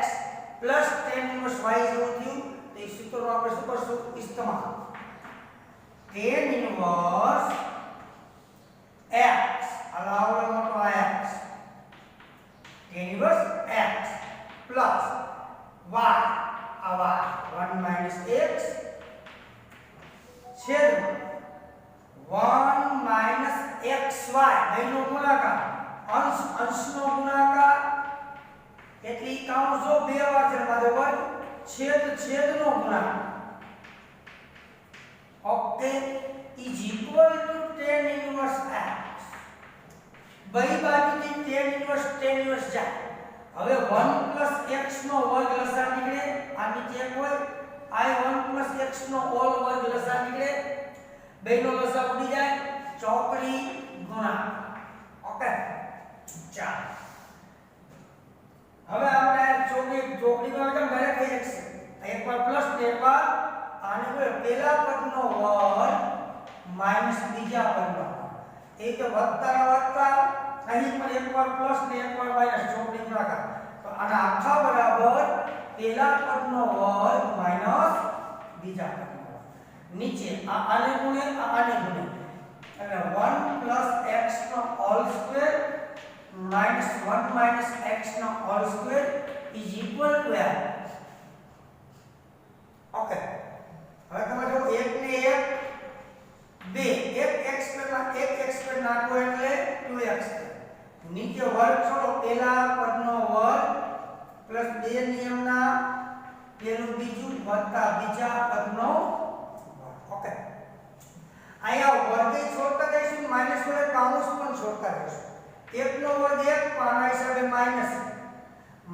plus tan inverse y જેવું થયું. તો એ સૂત્રનો આપણે શું કરશું? ઇસ્તેમાલ. tan inverse x અલાવડો મોટો x tan inverse x plus y આ y 1 minus x છેદમાં 1 minus xy બેનો ગુણાકાર અંશનો ગુણાકાર એટલે કાઉન્સ જો બે વાર છે બરાબર છેદનો ગુણાકાર. Okay is equal to tan inverse x. બઈ બાજુથી tan inverse જાય. હવે 1 plus x નો વર્ગ લસા નીકળે. આ નીચે એક હોય i 1 plus x નો હોલ વર્ગ લસા નીકળે. બેનો લસા ઉડી જાય. ચોકડી ગુણાકાર. ઓકે ચાલો હવે આપણે ચોકડીમાં કેમ ડાયરેક્ટ x એકવાર પ્લસ ને એકવાર આને પહેલા પદનો વર્ગ માઈનસ બીજા પદનો એ કે વત્તા અહીં પણ એકવાર પ્લસ ને એકવાર માઈનસ ચોકડી ગુણાકાર. તો આના આખા બરાબર પહેલા પદનો વર્ગ માઈનસ બીજા પદનો વર્ગ. નીચે આને ગુણે આને ગુણે એટલે 1 plus x નો whole square minus 1 minus x નો whole square is equal to f. Okay હવે તમે જો 1 ને 1 2 1 x સ્ક્વેર ના 1 x સ્ક્વેર નાખો એટલે 2x નીચે વર્ગ છોડો પેલા પદનો વર્ગ પ્લસ બે નિયમના પેલું બીજું વત્તા બીજા પદનો વર્ગ ઓકે આયા વર્ગે છોડતા જઈશું માઈનસ વડે કાઉન્સ પણ છોડતા જઈશું 1 નો વર્ગ 1 પાના હિસાબે માઈનસ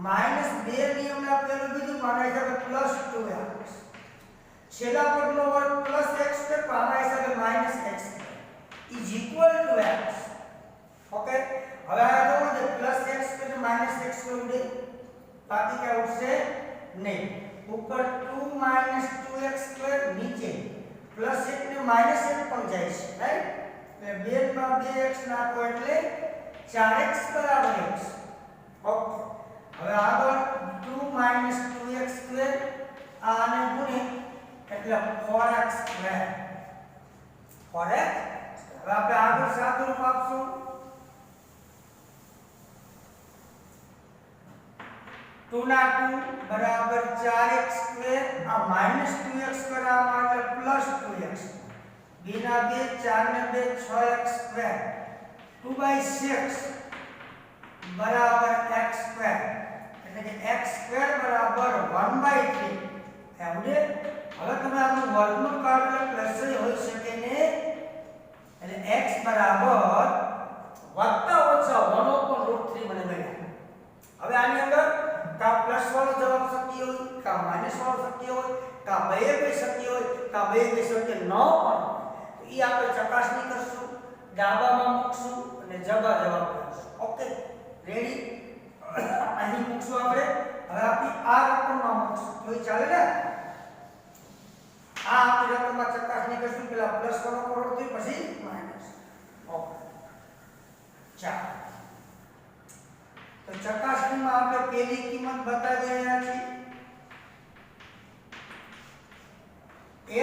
માઈનસ બે નિયમના પેલું બીજું પાના હિસાબે પ્લસ 2x છેલ્લા પદનો વર્ગ પ્લસ x છે પાના હિસાબે minus x is equal to x okay હવે આ જો જે પ્લસ x કે માઈનસ x ઉડે બાકી क्या ઉડશે નહીં ઉપર 2 2x2 નીચે પ્લસ 1 ને માઈનસ 1 પણ જાય છે રાઈટ એટલે 2 માં 2x નાખો એટલે 4x બરાબર x ઓકે હવે આગળ 2 2x2 આને ગુણે એટલે 4x2 4x હવે આપણે આગળ સાદું રૂપ આપશું 2 ના 2 બરાબર 4x2 આ -2x કરવામાં એટલે +2x 2 ના 2 4 ને 2 6x2 2/6 બરાબર x2 એટલે કે x2 બરાબર 1/3 એવડે હવે તમે આનું વર્ગમૂળ કાઢો એટલે પ્લસ જ હોઈ શકે ને એટલે x બરાબર વત્તા ઓછા 1/√3 મને મળ્યા હવે આની અંદર કા પ્લસ વાળો જવાબ શક્ય હોય કા માઈનસ વાળો શક્ય હોય કા બે શક્ય હોય કા બે શક્ય ન પણ તો ઈ આપણે ચકાસણી કરશું ડાબામાં મૂકશું અને જવાબ કરશું ઓકે રેડી અહીં મૂકશું આપણે હવે આપણી આ રકમમાં મૂકશું તો ઈ ચાલે ને આ આપણી રકમમાં ચકાસણી કરશું પેલા પ્લસ વાળો કરોડથી પછી માઈનસ ઓકે ચાલો તો ચકાસણીમાં આપણે પેલી કિંમત બતાવી રહ્યા છીએ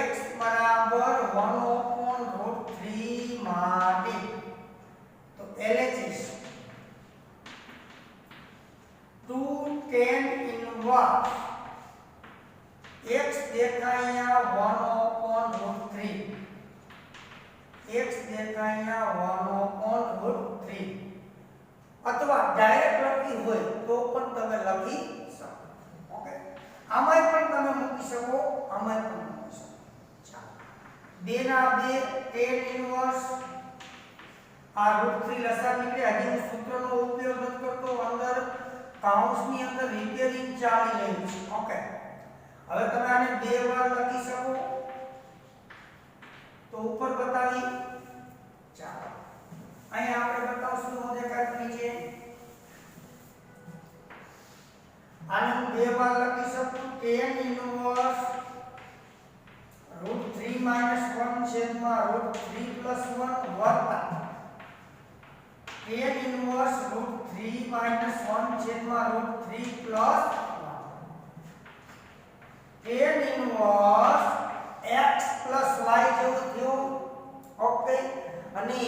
x બરાબર 1/√3 માટે તો LHS 2 tan inverse x દેખાયા 1/√3 x દેખાયા 1/√3 અથવા ડાયરેક્ટ લખી હોય તો પણ તમે લખી શકો ઓકે આમાં પણ તમે મૂકી શકો આમાં પણ મૂકી શકો ચાલો 2 ના 2 tan ઇન્વર્સ આ √3 લસા નીકળે હજી હું સૂત્રનો ઉપયોગ નથી કરતો અંદર કાઉન્સની અંદર રિપેરિંગ ચાલી રહ્યું છે ઓકે હવે તમે આને બે વાર લખી શકો તો ઉપર બતાવી ચાલો અહીં આપણે બતાવશું હું દેખાય નીચે આને હું બે વાર લખી શકું tan ઇન્વર્સ √3 - 1 છેદમાં √3 + 1 વત્તા tan ઇન્વર્સ √3 - 1 છેદમાં √3 + 1 tan ઇન્વર્સ x + y જેવું થયું ઓકે અને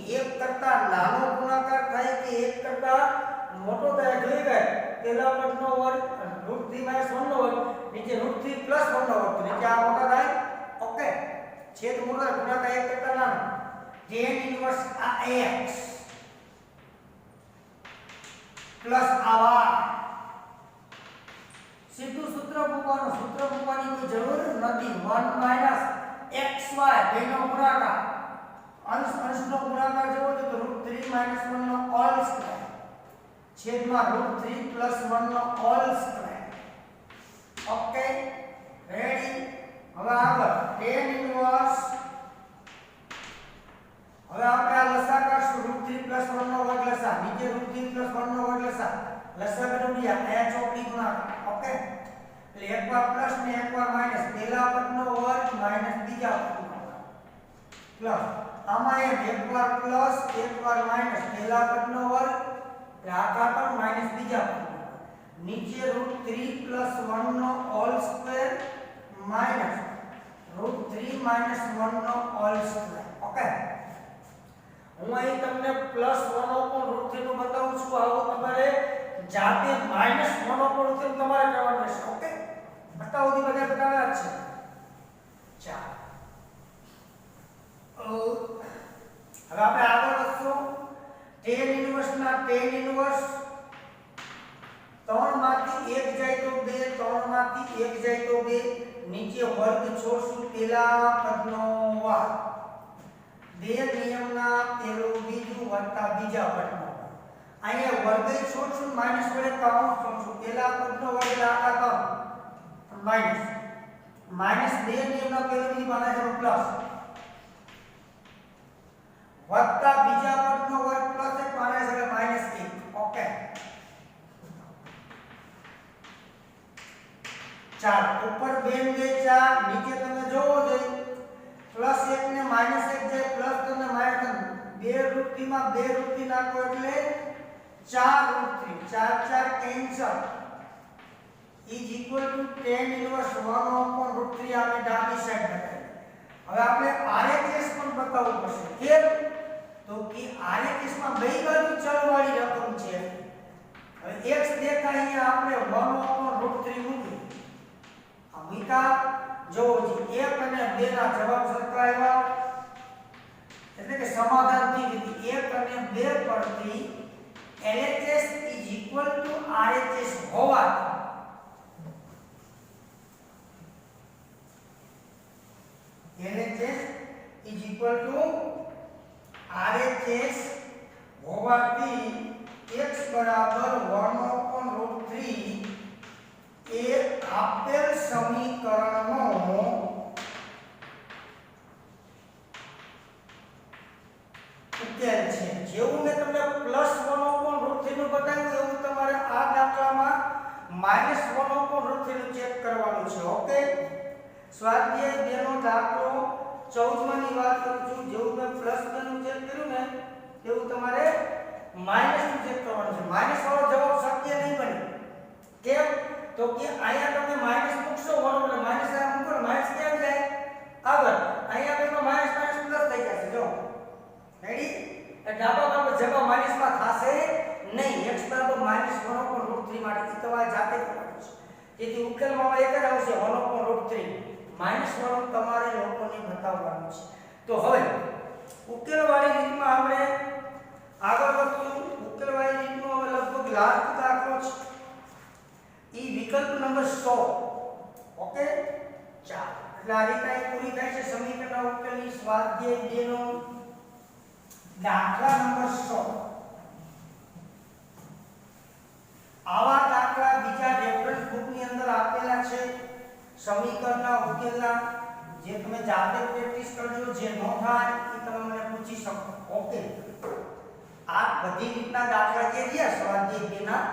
1 કરતા નાનો ગુણાકાર થાય કે 1 કરતા મોટો થાય જોઈ ગયા પેલા પદનો વર્ગ √3 - 1 નો વર્ગ નીચે √3 + 1 નો વર્ગ નીચે આ મોટા થાય ઓકે છેદ મોટા ગુણાકાર 1 કરતા નાનો tan ઇન્વર્સ આ x પ્લસ આવા સીધું સૂત્ર મૂકવાની કોઈ જરૂર નથી 1 - xy બેનો ગુણાકાર અંશનો ગુણાકાર જેવો છે તો √3 - 1 નો હોલ સ્ક્વેર છેદમાં √3 + 1 નો હોલ સ્ક્વેર ઓકે રેડી હવે આગળ tan ઇન્વર્સ હવે આપણે આ લસા કરશું √3 + 1 નો વર્ગ લસા નીચે √3 + 1 નો વર્ગ લસા કરોડિયા આ ચોકડી ગુણાકાર ઓકે એટલે એકવાર પ્લસ ને એકવાર માઈનસ પહેલા પદનો વર્ગ માઈનસ બીજા પદનો વર્ગ પ્લસ આમાં એકવાર પ્લસ એકવાર માઈનસ પહેલા પદનો વર્ગ એટલે આખા પદ માઈનસ બીજા પદનો વર્ગ નીચે √3 + 1 નો હોલ સ્ક્વેર માઈનસ √3 - 1 નો હોલ સ્ક્વેર ઓકે હું અહીં તમને +1/√3 નું બતાવું છું આવો તમારે જાતે -1/√3 તમારે કરવાનું રહેશે ઓકે બતાવો દી બધા બતાવ્યા છે ચાલો હવે આપણે આગળ વધશું tan tan ઇન્વર્સ 3 માંથી 1 જાય તો 2, 3 માંથી 1 જાય તો 2, નીચે વર્ગ છોડશું પેલા પદનો વર્ગ, 2 નિયમના પેલું બીજું વત્તા બીજા પદનો, અહીંયા વર્ગ છોડશું માઈનસ વડે કાઉન્ટ છોડશું, પેલા પદનો વર્ગ આખા કાઉન્ટ માઈનસ માઈનસ 2 નિયમના પેલું બીજું બને છે પ્લસ વત્તા બીજા પદનો વર્ગ પ્લસ 1 બને છે માઈનસ 1. ઓકે, ચાર ઉપર 2 ને 2 4, નીચે તમે જોવો જોઈએ પ્લસ 1 ને માઈનસ 1 જાય પ્લસ 2 ને માઈનસ 2 રૂટ 3 માં 2 રૂટ 3 નાખો એટલે 4 root 3, 4 4 cancel is equal to tan inverse 1/√3. આને ડાબી સાઈડ બતાવી. હવે આપણે RHS પણ બતાવવું પડશે. કેમ? તો કે RHS માં બે બાજુ ચલવાળી રકમ છે. હવે x દેખાય અહીંયા આપણે 1/√3 મૂકી. આ મૂકા જોવો છે 1 અને 2 ના જવાબ સરખા આવ્યા, એટલે કે સમાધાન થઈ ગયું. 1 અને 2 પરથી LHS is equal to RHS હોવાથી LHS is equal to RHS હોવાથી x બરાબર 1/√3 એ આપેલ સમીકરણનો ઉકેલ છે. જેવું મેં તમને પ્લસ 1/√3 નું બતાવ્યું એવું તમારે આ દાખલામાં માઈનસ 1/√3 નું ચેક કરવાનું છે. ઓકે, સ્વાધ્યાય 2 નો દાખલો 14 ની વાત કરું છું. જેવું મેં પ્લસ 2 નું ચેક કર્યું ને એવું તમારે માઈનસ નું ચેક કરવાનું છે. માઈનસ વાળો જવાબ શક્ય નહીં બને. કેમ? તો કે અહીંયા તમે માઈનસ મૂકશો એટલે માઈનસ આ મૂકો માઈનસ કેમ જાય આગળ, અહીંયા તમે માઈનસ માઈનસ પ્લસ થઈ જશે. જો રેડી, ડાબા બાજુ જવાબ માઈનસ માં થશે નહીં. x બરાબર -1/√3 માટે તમારે જાતે કરવાનું છે. તેથી ઉકેલમાં એક જ આવશે 1/√3. માઈનસ વાળું તમારે લોકોને બતાવવાનું છે. તો હવે ઉકેલવાળી રીતમાં આપણે આગળ વધશું. ઉકેલવાળી રીતનો હવે લગભગ લાસ્ટ દાખલો છે. ઈ વિકલ્પ નંબર 100. ઓકે, ચાલો એટલે આ રીતે પૂરી થાય છે સમીકરણના ઉકેલની સ્વાધ્યાય 2 નો દાખલા નંબર 100. આવા દાખલા બીજા રેફરન્સ બુકની અંદર આપેલા છે સમીકરણના ઉકેલના, જે તમે જાતે પ્રેક્ટિસ કરજો. જે ન થાય એ તમે મને પૂછી શકો. ઓકે, આ બધી રીતના દાખલા જે રહ્યા સ્વાધ્યાય 2 ના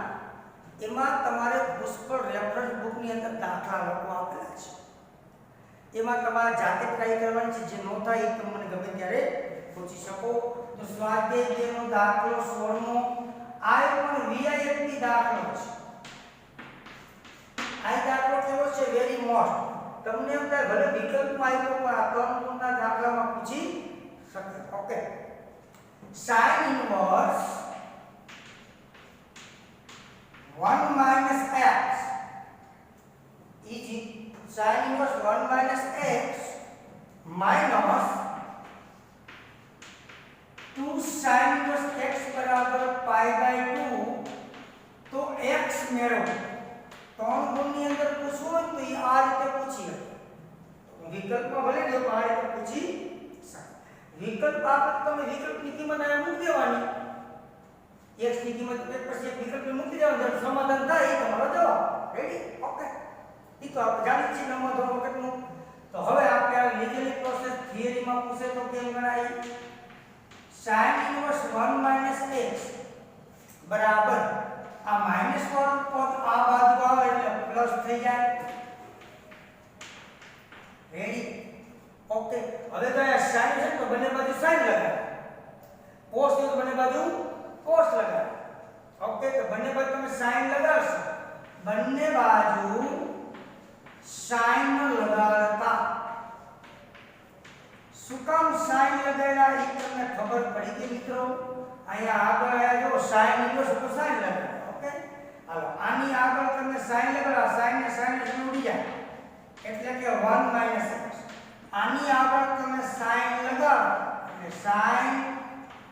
એમાં તમારે પુષ્કળ રેફરન્સ બુકની અંદર દાખલા લખો આપેલા છે. એમાં તમારે જાતે ટ્રાય કરવાની છે. જે ન થાય એ તમે મને ગમે ત્યારે પૂછી શકો. તો સ્વાધ્યાય 2 નો દાખલો 16મો આ પણ VIFP દાખલો છે. આ દાખલો કેવો છે? Very most. તમને એમ થાય ભલે વિકલ્પમાં આવ્યો પણ આ ત્રણ ગુણના દાખલામાં પૂછી શકે. Okay, sin inverse 1 - x is sin inverse 1 - x minus 2 sin inverse x બરાબર π/2. તો x મેળવો. ત્રણ ગુણની અંદર પૂછવું હોય તો એ આ રીતે પૂછી લે. વિકલ્પમાં ભલે જો આ રીતે પૂછી શકે. વિકલ્પ આપત તમે વિકલ્પની કિંમત આ મૂકી દેવાની. x ની કિંમત એક પછી એક વિકલ્પ મૂકી દેવાનો, જો સમાધાન થાય એ તમારો જવાબ. રેડી? ઓકે, ઈ તો આપણે જાણી છીએ નંબર ધોરણ વખતનું. તો હવે આપણે આ લીધેલી પ્રોસેસ થિયરીમાં પૂછે તો કેમ ગણાય? sin ઇન્વર્સ 1 - x બરાબર આ માઈનસ વાળું પદ આ બાજુ આવે એટલે પ્લસ થઈ જાય. રેડી? ઓકે, હવે તો આ sin છે તો બંને બાજુ sin લગાવો. cos છે તો બંને બાજુ cos લગાવો. ઓકે, તો બંને બાજુ તમે sin લગાવશો. બંને બાજુ sin લગાડતા શું કામ sin લગાડ્યા એ તમને ખબર પડી ગઈ મિત્રો. અહીંયા આગળ આયા જો sin ઇન્વર્સ તો sin લગાડો. ઓકે, હાલો આની આગળ તમે sin લગાડો, sin ને ઉડી જાય એટલે કે 1 - x. આની આગળ તમે sin લગાડો એટલે sin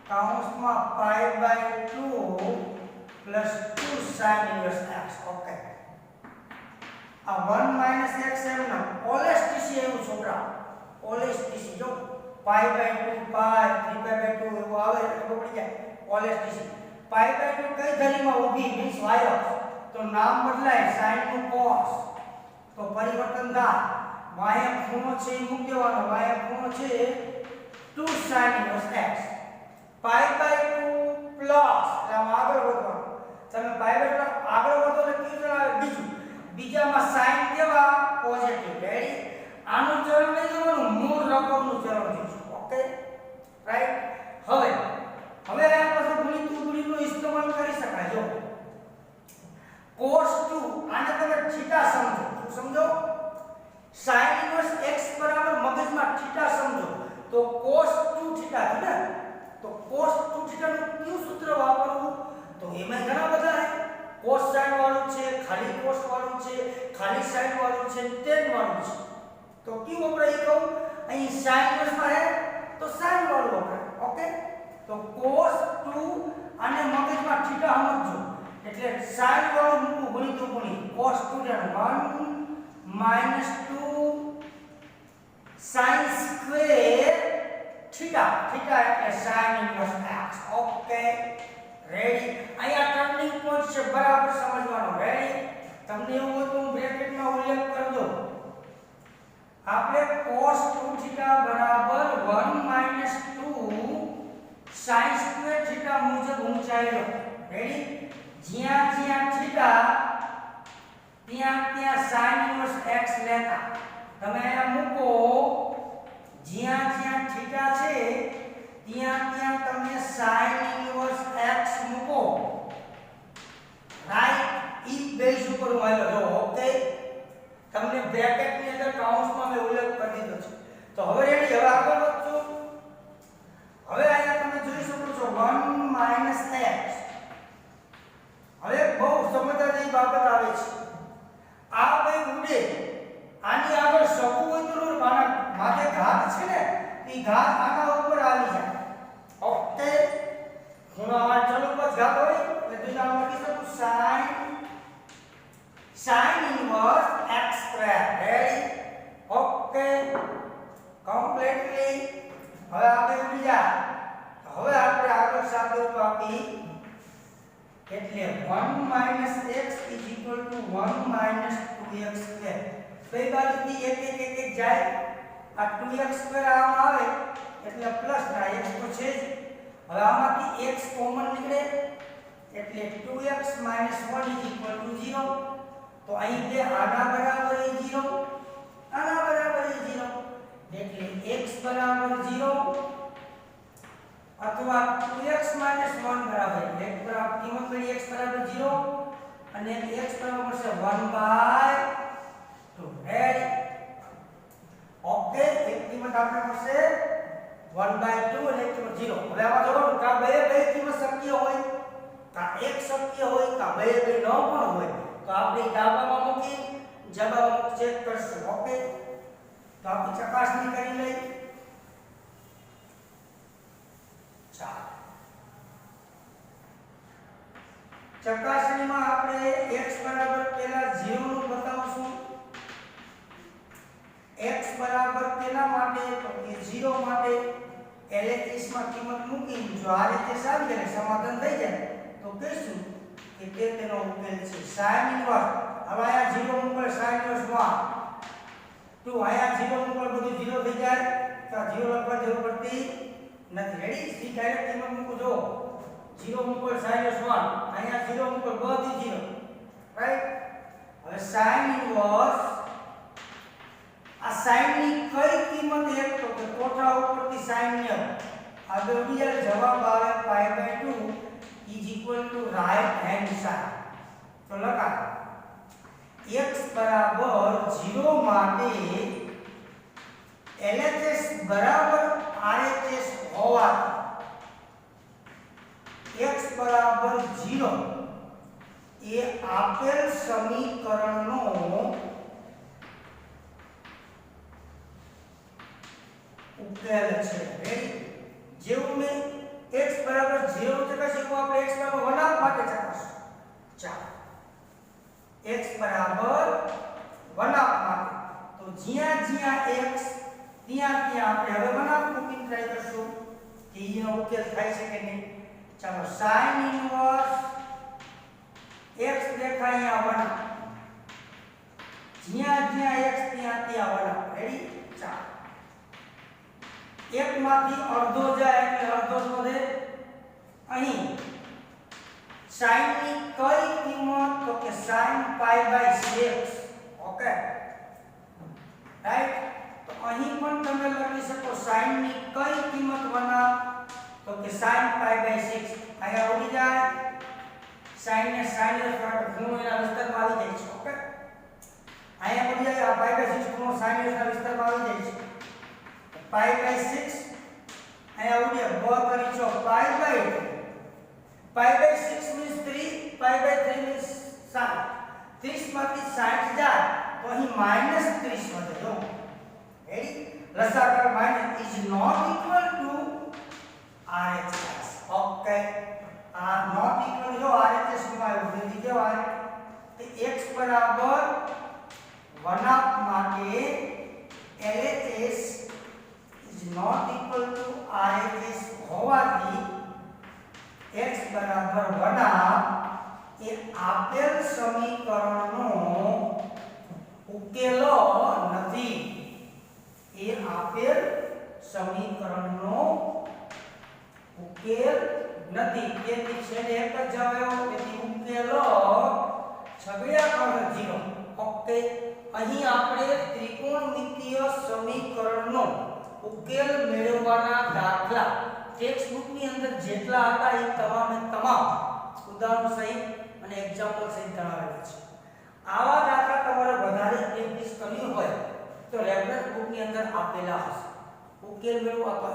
કાઉન્સમાં pi by 2 plus 2 sine inverse x. Okay, આ 1 માઇનસ x એમના ઓલેસ્ટીસી એવું છોકરા, ઓલેસ્ટીસી જો પાઈ બાય 2 પાઈ 3 પાઈ બાય 2 એવું આવે એટલે ખબર પડી જાય ઓલેસ્ટીસી. પાઈ બાય 2 કઈ ધરીમાં ઊભી મીન્સ y અક્ષ, તો નામ બદલાય sin નું cos, તો પરિવર્તન થાય. y ખૂણો છે એ મૂકી દેવાનો, y ખૂણો છે 2 sin inverse x. Pi by 2 plus એટલે આમ આગળ વધવાનું. તમે પાઈ બાય 2 આગળ વધો એટલે કેવું આવે બીજું, બીજામાં sin કેવા પોઝિટિવ. રેડી, આનું ચરણ નહીં જોવાનું, મૂળ રકમનું ચરણ જોઈશું. Okay right. હવે આ પાછું ગુણિતનું ઇસ્તેમાલ કરી શકાય. જો cos 2 આને તમે થીટા સમજો. શું સમજો? sin inverse x બરાબર મગજમાં થીટા સમજો તો cos 2 થીટા છે ને, તો cos 2 થીટા નું કયું સૂત્ર વાપરવું? તો એમાં ઘણા બધા છે. cos sin વાળું છે, ખાલી cos વાળું છે, ખાલી sin વાળું છે, tan વાળું છે. તો કયું વપરાય કહું? અહીં sin inverse માં હે તો sin વાળું વપરાય. ઓકે, તો cos 2 આને મગજમાં થીટા સમજો એટલે sin વાળું મૂકવું ગુણિત cos 2 tan 1 minus 2 sin square theta. Theta એટલે sin inverse x. Okay ready. અહીંયા ટર્નિંગ પોઈન્ટ છે, બરાબર સમજવાનો. રેડી, તમને એવું હોય તો હું બ્રેકેટમાં ઉલ્લેખ કરી દઉં. આપણે cos 2 theta બરાબર 1 minus 2 sin square theta મુજબ ઊંચાઈ લો. રેડી, જ્યાં theta ત્યાં sin inverse x લેતા. તમે અહીંયા મૂકો, જ્યાં થીટા છે ત્યાં તમે sin inverse x મૂકો. રાઈટ, ઈ બેઝ ઉપર માનો જો. ઓકે, તમને બ્રેકેટ ની અંદર કાઉન્સમાં મેં ઉલ્લેખ કરી દીધો છે. તો હવે રેડી, હવે આગળ વધજો. હવે અહીંયા તમે જોઈ શકો છો 1 minus x. હવે બહુ સમજદાર જેવી બાબત આવે છે. આ બે ઉડે, આની આગળ સગું હોય તો માથે ઘાત છે ને, એ ઘાત આના ઉપર આવી જાય. ઓકે, ખૂણામાં ચલો પર ઘાત હોય એટલે બીજા લખી શકું sin inverse x square. Ready, okay completely. હવે આપણે ઉડી જા. હવે આપણે આગળ સાદુરૂપ આપી એટલે 1 minus x is equal to 1 minus 2x square. કઈ બાજુથી એક જાય, આ 2x square આમાં આવે એટલે પ્લસ ના x તો છે જ. હવે આમાંથી x કોમન નીકળે એટલે 2x minus 1 is equal to 0. તો અહીં બે આના બરાબર એ 0, આના બરાબર એ 0 એટલે x બરાબર 0 અથવા 2x 1 બરાબર x બરાબર કિંમત મળી x બરાબર 0 અને x બરાબર મળશે 1/2. રેડી, ઓકે, એક કિંમત આપણે મળશે 1/2 અને એક કિંમત 0. હવે આમાં જોવાનું કા બે કિંમત શક્ય હોય, કા એક શક્ય હોય, કા બે ન પણ હોય. તો આપણે ડાબામાં મૂકી જવાબ ચેક કરશું. ઓકે, તો આપણે ચકાસણી કરી લઈએ. ચકાસણીમાં આપણે x બરાબર પહેલા 0 નું બતાવશું. x બરાબર તેના માટે તો કે 0 માટે LHS માં કિંમત મૂકી જો આ રીતે સારી જાય સમાધાન થઈ જાય તો કહીશું કે તેનો ઉકેલ છે sin inverse. હવે આયા 0 ઉપર sin inverse 1 2 આયા 0 ઉપર બધું 0 થઈ જાય તો 0 લખવા જરૂર પડતી નથી. રેડી, સી ડાયરેક્ટ કિંમત મૂકો જો 0 ઉપર sin inverse 1 અહીંયા 0 ઉપર બધી 0. રાઈટ, હવે sin inverse આ sin ની કઈ કિંમત એક તો કે કોઠા ઉપરથી sin ને આગળ બીજા જવાબ આવે π/2 is equal to right hand side. તો લખા x બરાબર 0 માટે LHS બરાબર RHS હોવાથી x બરાબર 0 એ આપેલ સમીકરણનો ઉકેલ છે. રેડી, જેવું મેં x બરાબર 0 ચકાસીશું આપણે x બરાબર 1 હાફ માટે ચકાસીશું ચાલો x બરાબર 1 હાફ માટે તો જ્યાં જ્યાં x ત્યાં ત્યાં આપણે હવે 1 હાફ મૂકીને ટ્રાય કરશું કે એનો ઉકેલ થાય છે કે નહીં ચાલો sin ઇન્વર્સ x દેખાય અહીંયા 1 જ્યાં જ્યાં x ત્યાં ત્યાં 1 હાફ રેડી ચાલો એક માંથી અડધો જાય એટલે અડધો વધે અહીં sin ની કઈ કિંમત તો કે sin π/6 ઓકે રાઈટ તો અહીં પણ તમે લખી શકો sin ની કઈ કિંમત બના તો કે sin π/6 અહીંયા ઉડી જાય sin ને sin ને ખૂણો એના વિસ્તારમાં આવી જાય છે ઓકે અહીંયા ઉડી જાય આ π/6 ખૂણો sin એના વિસ્તારમાં આવી જાય છે π/6 અહીંયા ઉડી બ કરી છો π/3 π/6 means 3 π/3 means 7 30 માંથી 60 જાય તો અહીં -30 વધે જો રેડી લસાઅ minus is not equal to RHS okay આ not equal જો RHS માં આવ્યું છે કેવાય કે x બરાબર 1 હાફ માટે LHS is not equal to RHS હોવાથી x બરાબર 1 હાફ એ આપેલ સમીકરણનો ઉકેલો નથી એ આપેલ સમીકરણનો ઉકેલ નથી તેથી છેલ્લે એક જ જવાબ આવ્યો તેથી ઉકેલો છગડીયા 0 ઓકે અહીં આપણે ત્રિકોણમિતિય સમીકરણનો ઉકેલ મેળવવાના દાખલા ટેક્સ્ટ ની અંદર જેટલા હતા એ તમામે તમામ ઉદાહરણ સહિત અને એક્ઝામ્પલ સહિત જણાવેલા છે આવા દાખલા તમારે વધારે પ્રેક્ટિસ કરવી હોય તો રેફરન્સ બુક ની અંદર આપેલા હશે ઉકેલ મેળવવા તો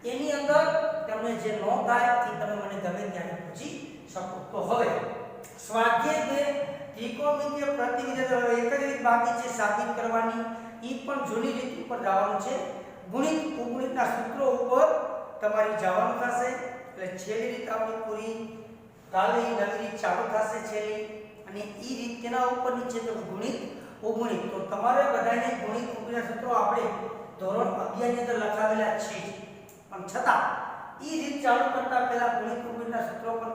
એની અંદર તમને જે ન થાય એ તમે મને ગમે ત્યારે પૂછી શકો તો હવે સ્વાધ્યાય 2 ત્રિકોણમિતિય પ્રતિનિધિત્વ એક જ રીત બાકી છે સાબિત કરવાની એ પણ જૂની રીત ઉપર જવાનું છે ગુણિત ઉપગુણિતના સૂત્રો ઉપર તમારી જવાનું થશે એટલે છેલ્લી રીત આપણી પૂરી કાલે નવી રીત ચાલુ થશે છેલ્લી અને એ રીત કેના ઉપરની છે તો ગુણિત ઉપગુણિત તો તમારે બધાને ગુણિત ઉપગુણિતના સૂત્રો આપણે ધોરણ 11 ની અંદર લખાવેલા છે પણ છતાં એ રીત ચાલુ કરતા પહેલા ગુણિત ઉપગુણિતના સૂત્રો પર